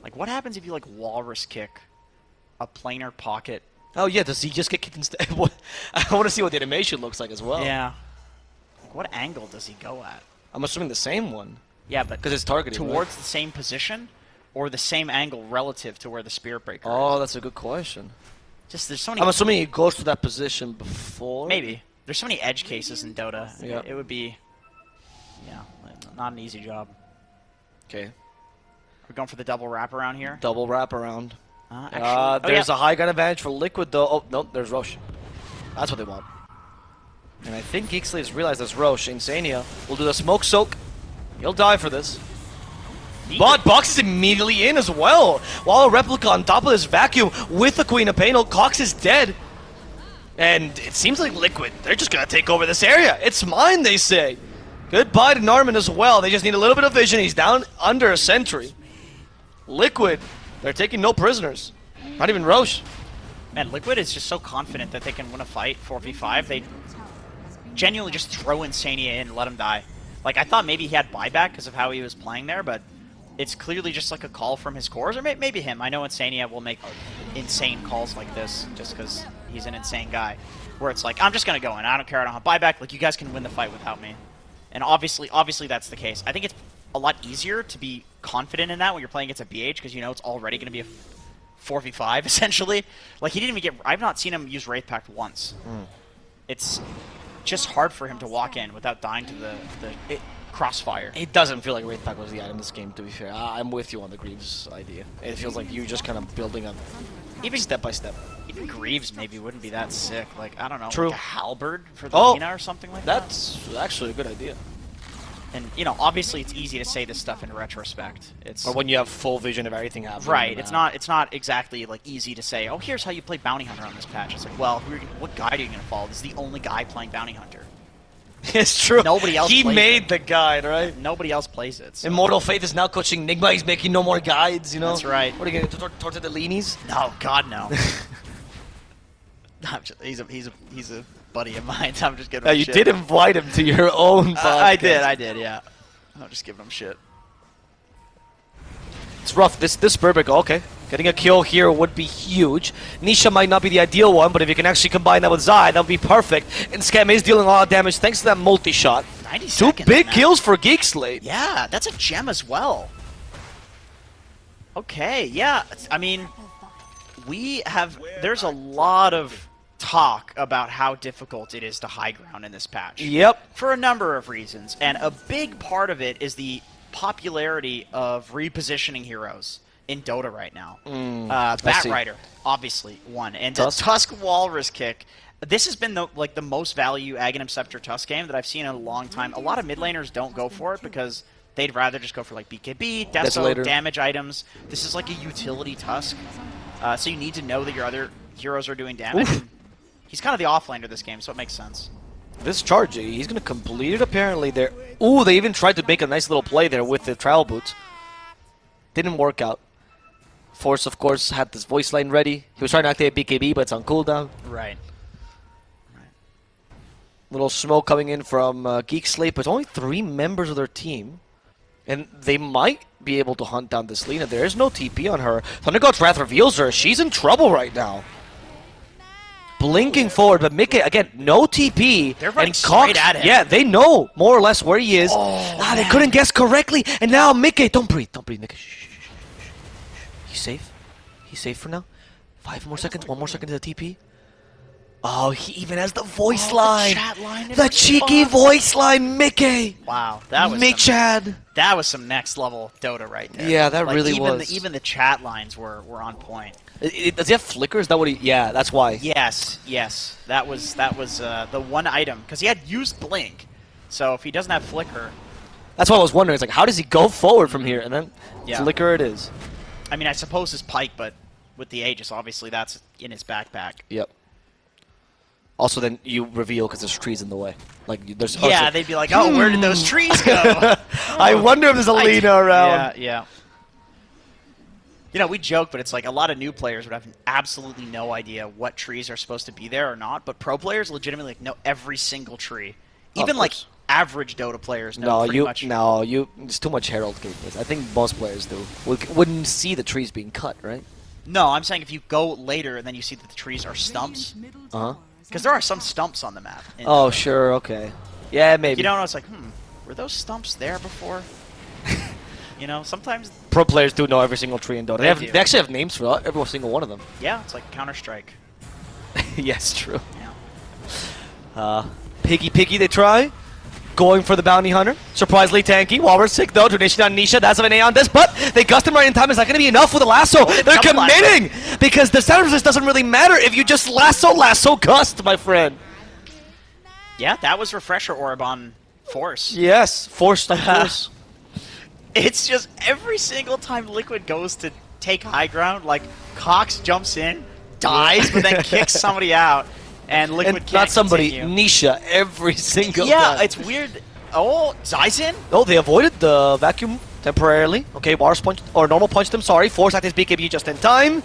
Like what happens if you like walrus kick a planar pocket? Oh yeah, does he just get kicked instead? I want to see what the animation looks like as well. Yeah. Like, what angle does he go at? I'm assuming the same one. Yeah, but Because it's targeting, right? towards the same position, or the same angle relative to where the Spirit Breaker Oh, is. that's a good question. Just there's so many. I'm assuming he goes to that position before. Maybe there's so many edge cases in Dota. Yeah. It would be, not an easy job. Okay. We're going for the double wraparound here. Double wrap around. Actually, There's a high gun advantage for Liquid though. Oh no, there's Roche. That's what they want. And I think Geek Slate has realized this Roche. Insania will do the smoke soak. He'll die for this. But Box is immediately in as well. While a replica on top of this vacuum with the Queen of Pain, Cox is dead. And it seems like Liquid, they're just gonna take over this area. It's mine, they say. Goodbye to Narman as well. They just need a little bit of vision. He's down under a sentry. Liquid, they're taking no prisoners. Not even Roche. Man, Liquid is just so confident that they can win a fight 4v5. They genuinely just throw Insania in and let him die. Like, I thought maybe he had buyback because of how he was playing there, but it's clearly just like a call from his cores, or maybe him. I know Insania will make insane calls like this just because he's an insane guy, where it's like, I'm just going to go in. I don't care. I don't have buyback. Like, you guys can win the fight without me. And obviously that's the case. I think it's a lot easier to be confident in that when you're playing against a BH because you know it's already going to be a 4v5, essentially. Like, he didn't even get... I've not seen him use Wraith Pact once. It's just hard for him to walk in without dying to the crossfire. It doesn't feel like Wraith Pact was the item in this game, to be fair. I'm with you on the Greaves idea. It feels like you're just kind of building up even step by step. Even Greaves maybe wouldn't be that sick. Like, I don't know, True. like a Halberd for the Lina or something like that. That's actually a good idea. And, you know, obviously it's easy to say this stuff in retrospect. It's Or when you have full vision of everything happening. right. It's not exactly like easy to say, oh, here's how you play Bounty Hunter on this patch. It's like, well, what guide are you going to follow? This is the only guy playing Bounty Hunter. It's true. Nobody else He plays made it. the guide, right? Nobody else plays it. So. Immortal Faith is now coaching Nigma. He's making no more guides, you know? That's right. What are you going to Tortellini's? No, God, no. He's a buddy of mine. So I'm just giving him You shit. did invite him to your own podcast. I did, yeah. I'm just giving him shit. It's rough. This Burbic, okay. Getting a kill here would be huge. Nisha might not be the ideal one, but if you can actually combine that with Zai, that would be perfect. And Scam is dealing a lot of damage thanks to that multi-shot. 90 Two seconds, big man. kills for Geek Slate. Yeah, that's a gem as well. Okay, yeah. I mean, there's a lot of talk about how difficult it is to high ground in this patch. Yep. For a number of reasons. And a big part of it is the popularity of repositioning heroes in Dota right now. Batrider, obviously, one. And the Tusk Walrus kick. This has been the most value Aghanim Scepter Tusk game that I've seen in a long time. A lot of mid laners don't go for it because they'd rather just go for like BKB, Deso, damage items. This is like a utility Tusk. So you need to know that your other heroes are doing damage. He's kind of the offlaner this game, so it makes sense. This charge, he's going to complete it apparently there. Ooh, they even tried to make a nice little play there with the travel boots. Didn't work out. Force, of course, had this voice line ready. He was trying to activate BKB, but it's on cooldown. Right. Little smoke coming in from Geek Slate, but only 3 members of their team. And they might be able to hunt down this Lina. There is no TP on her. Thundergod's Wrath reveals her. She's in trouble right now. Blinking forward, but Mickey, again, no TP. They're running and straight at him. Yeah, they know more or less where he is. They Man. couldn't guess correctly. And now Mickey, don't breathe, Mickey. Shh. He's safe. He's safe for now. 5 more seconds, 1 more second to the TP. Oh, he even has the voice line. The chat line. The cheeky voice line, Mickey. Wow, that was Chad. That was some next level Dota right there. Yeah, that really was. Even the chat lines were on point. Does he have flicker? Is that what he? Yeah, that's why. Yes. That was the one item because he had used blink. So if he doesn't have flicker, that's what I was wondering. It's like, how does he go forward from here? And then flicker it is. I mean, I suppose his pike, but with the Aegis, obviously that's in his backpack. Yep. Also, then you reveal because there's trees in the way. Like there's. Yeah, they'd be like, "Oh, where did those trees go?" I wonder if there's a Lina around. Yeah. You know, we joke, but it's like a lot of new players would have absolutely no idea what trees are supposed to be there or not. But pro players legitimately know every single tree. Even like average Dota players know pretty much. It's too much Herald gameplay. I think most players do. Wouldn't see the trees being cut, right? No, I'm saying if you go later and then you see that the trees are stumps. Because there are some stumps on the map. Oh, sure, okay. Yeah, maybe. You don't know, it's like, were those stumps there before? You know, sometimes... Pro players do know every single tree in Dota. They actually have names for every single one of them. Yeah, it's like Counter-Strike. Yes, true. Yeah. Piggy, they try. Going for the Bounty Hunter. Surprisingly tanky. Walrus sick, though. Donation on Nisha. That's of an A on this, but they gust him right in time. Is that going to be enough with the lasso? They're committing! Because the sound resist doesn't really matter if you just lasso gust, my friend. Yeah, that was Refresher Orb on Force. Yes, Force on Force. It's just every single time Liquid goes to take high ground, like, Cox jumps in, dies, but then kicks somebody out. And Liquid can't not somebody, continue. Nisha, every single time. Yeah, it's weird. Oh, Zai's in? Oh, they avoided the vacuum temporarily. Okay, Wars punched, or normal punched him, sorry. Force at his BKB just in time.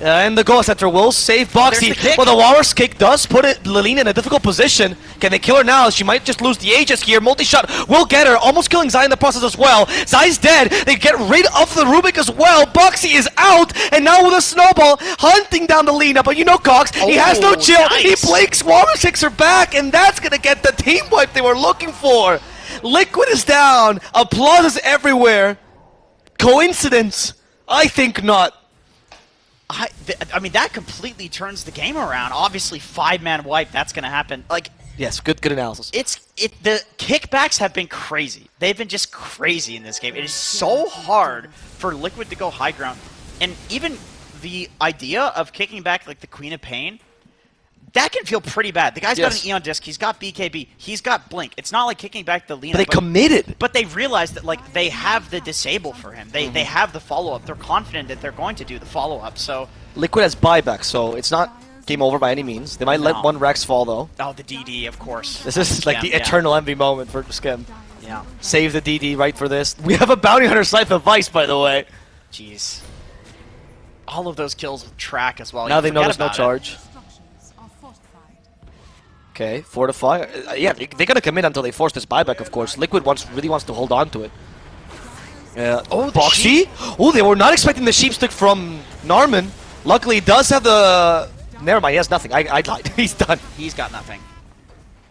And the Ghost Center will save Boxy. There's the kick. But the Walrus kick does put Lilina in a difficult position. Can they kill her now? She might just lose the Aegis here. Multi-shot will get her, almost killing Zai in the process as well. Zai's dead. They get rid of the Rubik as well. Boxy is out, and now with a snowball, hunting down the Lina. But you know Cox, he has no chill. Nice. He blinks, Walrus kicks her back, and that's gonna get the team wipe they were looking for. Liquid is down. Applause is everywhere. Coincidence? I think not. I mean, that completely turns the game around. Obviously, 5-man wipe, that's going to happen. Like, Yes, good analysis. the kickbacks have been crazy. They've been just crazy in this game. It is so hard for Liquid to go high ground. And even the idea of kicking back like the Queen of Pain, that can feel pretty bad. The guy's got an Eon Disc, he's got BKB, he's got Blink. It's not like kicking back the Lina. But they committed. But they realized that like they have the disable for him. They have the follow-up. They're confident that they're going to do the follow-up. So Liquid has buyback, so it's not game over by any means. They might let one Rex fall though. oh, the DD, of course. This is like the Yeah. eternal envy moment for Skem. Yeah. Save the DD right for this. We have a bounty hunter Scythe of Vice, by the way. Jeez. All of those kills with track as well. Now You they forget notice no about it. charge. Structures are fortified. Okay, fortify. Yeah, they gotta commit until they force this buyback, of course. Liquid really wants to hold on to it. Oh, the Boxy? Oh, they were not expecting the sheep stick from Narman. Luckily, he does have the... Never mind, he has nothing. I lied. He's done. He's got nothing.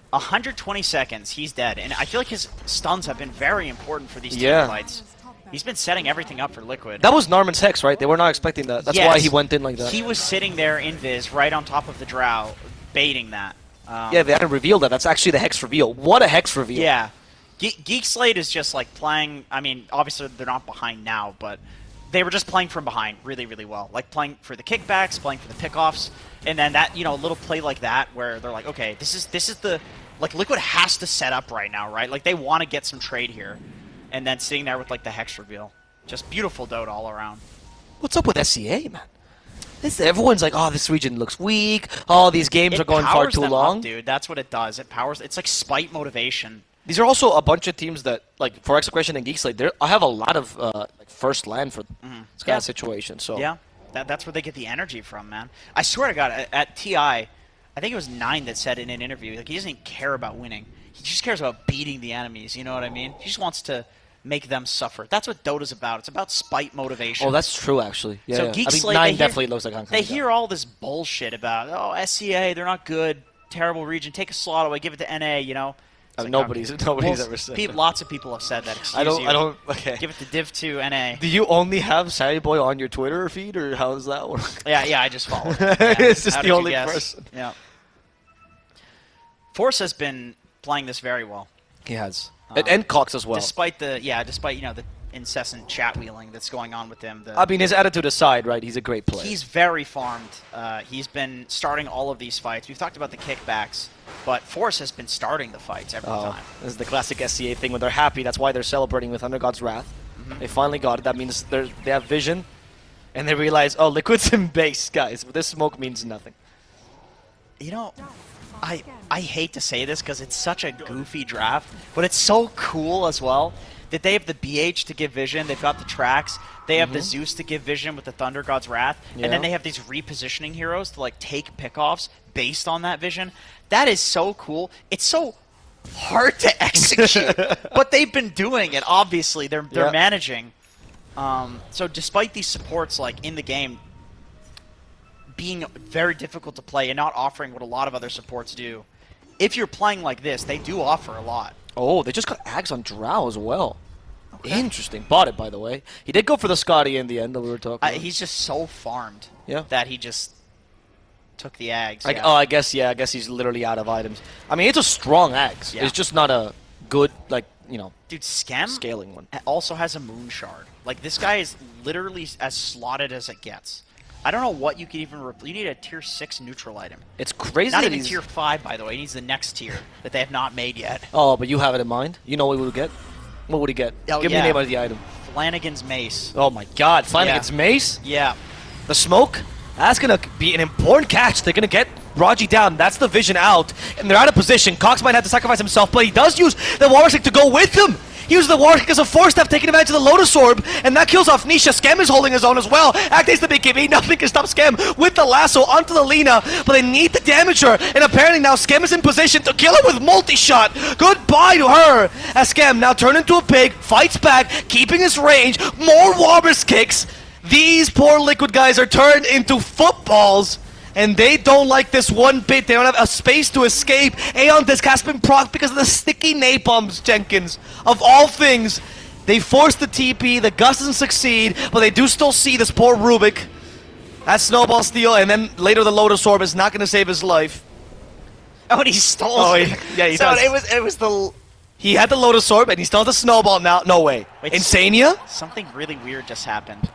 120 seconds, he's dead. And I feel like his stuns have been very important for these team fights. He's been setting everything up for Liquid. That was Narman's Hex, right? They were not expecting that. That's why he went in like that. He was sitting there in Viz, right on top of the Drow, baiting that. Yeah, they hadn't revealed that. That's actually the Hex reveal. What a Hex reveal. Yeah. Geek Slate is just like playing, I mean, obviously they're not behind now, but they were just playing from behind really, really well. Like playing for the kickbacks, playing for the pickoffs, and then that, you know, a little play like that where they're like, okay, this is the, like Liquid has to set up right now, right? Like they want to get some trade here. And then sitting there with like the Hex reveal. Just beautiful Dota all around. What's up with SCA, man? Everyone's like, oh, this region looks weak. Oh, these games are going far powers too them long. up, dude. That's what it does. It powers. It's like spite motivation. These are also a bunch of teams that, like, for Execution and Geek Slate, I have a lot of like first land for this kind of situation. So Yeah, that's where they get the energy from, man. I swear to God, at TI, I think it was 9 that said in an interview, like he doesn't even care about winning. He just cares about beating the enemies. You know what I mean? He just wants to make them suffer. That's what Dota's about. It's about spite motivation. Oh, that's true, actually. Yeah, So yeah. Geek I mean, Slate, 9 definitely looks like they hear all this bullshit about, oh, SCA, they're not good, terrible region, take a slot away, give it to NA, you know? It's like, nobody's ever said that. Lots of people have said that. Excuse I don't. you. Okay. Give it to Div2 NA. Do you only have Sandy Boy on your Twitter feed, or how does that work? Yeah, I just follow him. Yeah. It's just How the did you only guess? person. Yeah. Force has been playing this very well. He has. And Cox as well. Despite you know the incessant chat wheeling that's going on with him. I mean, his attitude aside, right? He's a great player. He's very farmed. He's been starting all of these fights. We've talked about the kickbacks, but Force has been starting the fights every time. This is the classic SCA thing. When they're happy, that's why they're celebrating with Under God's Wrath. They finally got it. That means they have vision, and they realize, oh, Liquid's in base, guys. But this smoke means nothing. You know, I hate to say this because it's such a goofy draft, but it's so cool as well that they have the BH to give vision, they've got the tracks, they have the Zeus to give vision with the Thunder God's Wrath, and then they have these repositioning heroes to like take pickoffs based on that vision. That is so cool. It's so hard to execute, but they've been doing it. Obviously, they're managing. So despite these supports like in the game being very difficult to play and not offering what a lot of other supports do, if you're playing like this, they do offer a lot. Oh, they just got Ags on Drow as well. Okay. Interesting. Bought it, by the way. He did go for the Scotty in the end that we were talking about. He's just so farmed Yeah. that he just took the Ags. Oh, I guess he's literally out of items. I mean, it's a strong Ags. Yeah. It's just not a good, like, you know, Dude, Skem scaling one. also has a Moon Shard. Like, this guy is literally as slotted as it gets. I don't know what you could even... You need a tier 6 neutral item. It's crazy Not that even he's... tier 5, by the way. He needs the next tier that they have not made yet. Oh, but you have it in mind? You know what he would get? What would he get? Oh, Give me the name of the item. Flanagan's Mace. Oh my god, Flanagan's Mace? Yeah. The smoke? That's going to be an important catch. They're going to get Raji down. That's the vision out. And they're out of position. Cox might have to sacrifice himself, but he does use the Warwick to go with him. He uses the War Kick as a force step, taking advantage of the Lotus Orb, and that kills off Nisha. Scam is holding his own as well. Activates the BKB, nothing can stop Scam with the lasso onto the Lina, but they need to damage her, and apparently now Scam is in position to kill her with multi-shot. Goodbye to her, as Scam now turned into a pig, fights back, keeping his range, more Warburst kicks. These poor Liquid guys are turned into footballs. And they don't like this one bit. They don't have a space to escape. Aeon Disc has been procced because of the sticky napalms, Jenkins. Of all things, they force the TP. The Gus doesn't succeed, but they do still see this poor Rubik. That Snowball steal, and then later the Lotus Orb is not going to save his life. Oh, and he stole it. Yeah, he so does. it was the... He had the Lotus Orb, and he still has the Snowball now. No way. Wait, Insania? Something really weird just happened.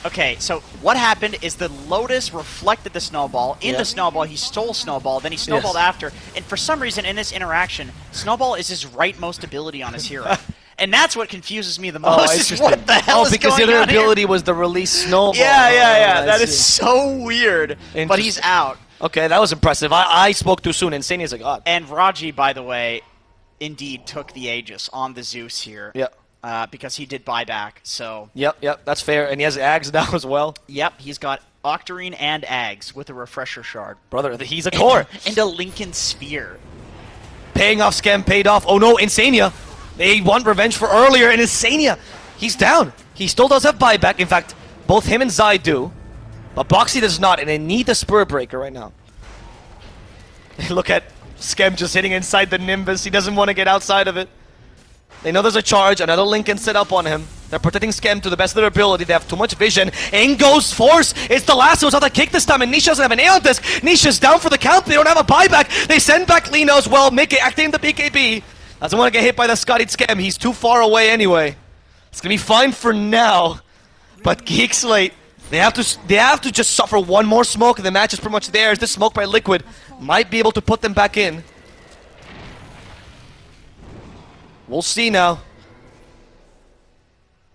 Okay, so what happened is the Lotus reflected the Snowball. In the Snowball, he stole Snowball, then he Snowballed after. And for some reason, in this interaction, Snowball is his rightmost ability on his hero. And that's what confuses me the most. Is what the hell is because going the other on here? ability was the release Snowball. Yeah. That I is see. so weird. But he's out. Okay, that was impressive. I spoke too soon. Insania's like, God. And Raji, by the way, indeed took the Aegis on the Zeus here. Yeah. Because he did buyback, so... Yep, that's fair. And he has Ags now as well. Yep, he's got Octarine and Ags with a Refresher Shard. Brother, he's a core. And a Lincoln Sphere. Paying off Scam paid off. Oh no, Insania. They want revenge for earlier, and Insania, he's down. He still does have buyback. In fact, both him and Zai do. But Boxy does not, and they need the Spur Breaker right now. Look at Scam just hitting inside the Nimbus. He doesn't want to get outside of it. They know there's a charge, another Lincoln set up on him. They're protecting Scam to the best of their ability. They have too much vision. In goes Force. It's the last who's out to kick this time, and Nisha doesn't have an Aeon Disc. Nisha's down for the count. They don't have a buyback. They send back Lina as well. Mickey activating the BKB. Doesn't want to get hit by the Scotty Scam. He's too far away anyway. It's going to be fine for now. But Geek Slate, they have to just suffer one more smoke, and the match is pretty much theirs. This smoke by Liquid might be able to put them back in. We'll see now.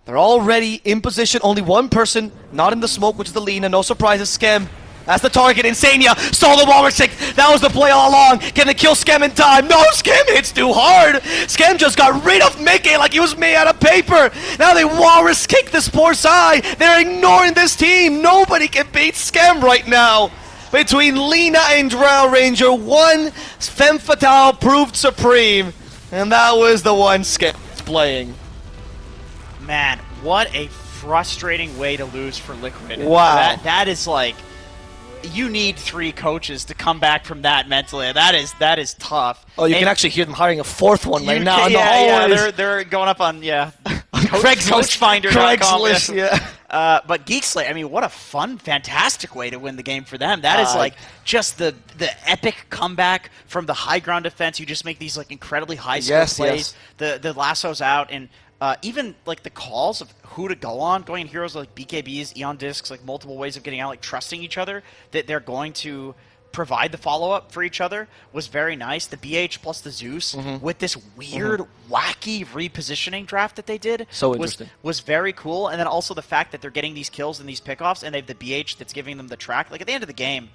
They're already in position. Only one person not in the smoke, which is the Lina. No surprises. Scam. That's the target. Insania stole the Walrus kick. That was the play all along. Can they kill Scam in time? No, Scam hits too hard. Scam just got rid of Mickey like he was made out of paper. Now they Walrus kick this poor Sai. They're ignoring this team. Nobody can beat Scam right now. Between Lina and Drow Ranger, one Femme Fatale proved supreme. And that was the one Scam's playing. Man, what a frustrating way to lose for Liquid. Wow. That is like... You need 3 coaches to come back from that mentally. That is tough. Oh, you can actually hear them hiring a 4th one right now. They're going up on Craigslist. Coachfinder.com. Yeah. But Geek Slate, I mean, what a fun, fantastic way to win the game for them. That is like just the epic comeback from the high ground defense. You just make these like incredibly high skill plays. The lasso's out, and even like the calls of who to go on, going in heroes like BKBs, Eon Discs, like multiple ways of getting out, like trusting each other that they're going to provide the follow-up for each other was very nice. The BH plus the Zeus with this weird, wacky repositioning draft that they did was very cool. And then also the fact that they're getting these kills and these pickoffs, and they have the BH that's giving them the track. Like at the end of the game,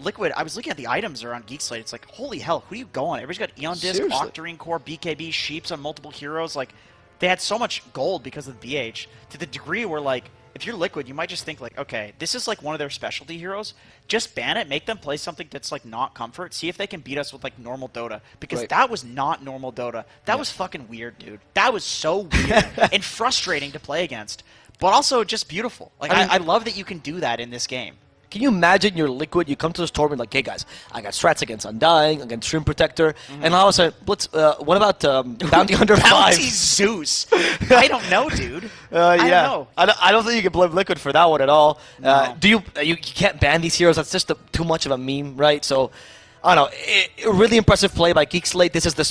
Liquid, I was looking at the items that are on Geek Slate. It's like, holy hell, who do you go on? Everybody's got Eon Disc, Octarine Core, BKB, Sheeps on multiple heroes. Like, they had so much gold because of the BH to the degree where, like, if you're Liquid, you might just think, like, okay, this is, like, one of their specialty heroes. Just ban it, make them play something that's, like, not Comfort. See if they can beat us with, like, normal Dota. Because that was not normal Dota. That was fucking weird, dude. That was so weird and frustrating to play against. But also just beautiful. Like, I love that you can do that in this game. Can you imagine you're Liquid, you come to this tournament like, hey guys, I got strats against Undying, against Stream Protector, and all of a sudden, what about Bounty Hunter 5? Bounty Zeus? I don't know, dude. I don't know. I don't think you can blame Liquid for that one at all. No. You can't ban these heroes, that's just too much of a meme, right? So, I don't know, really impressive play by Geek Slate. This is the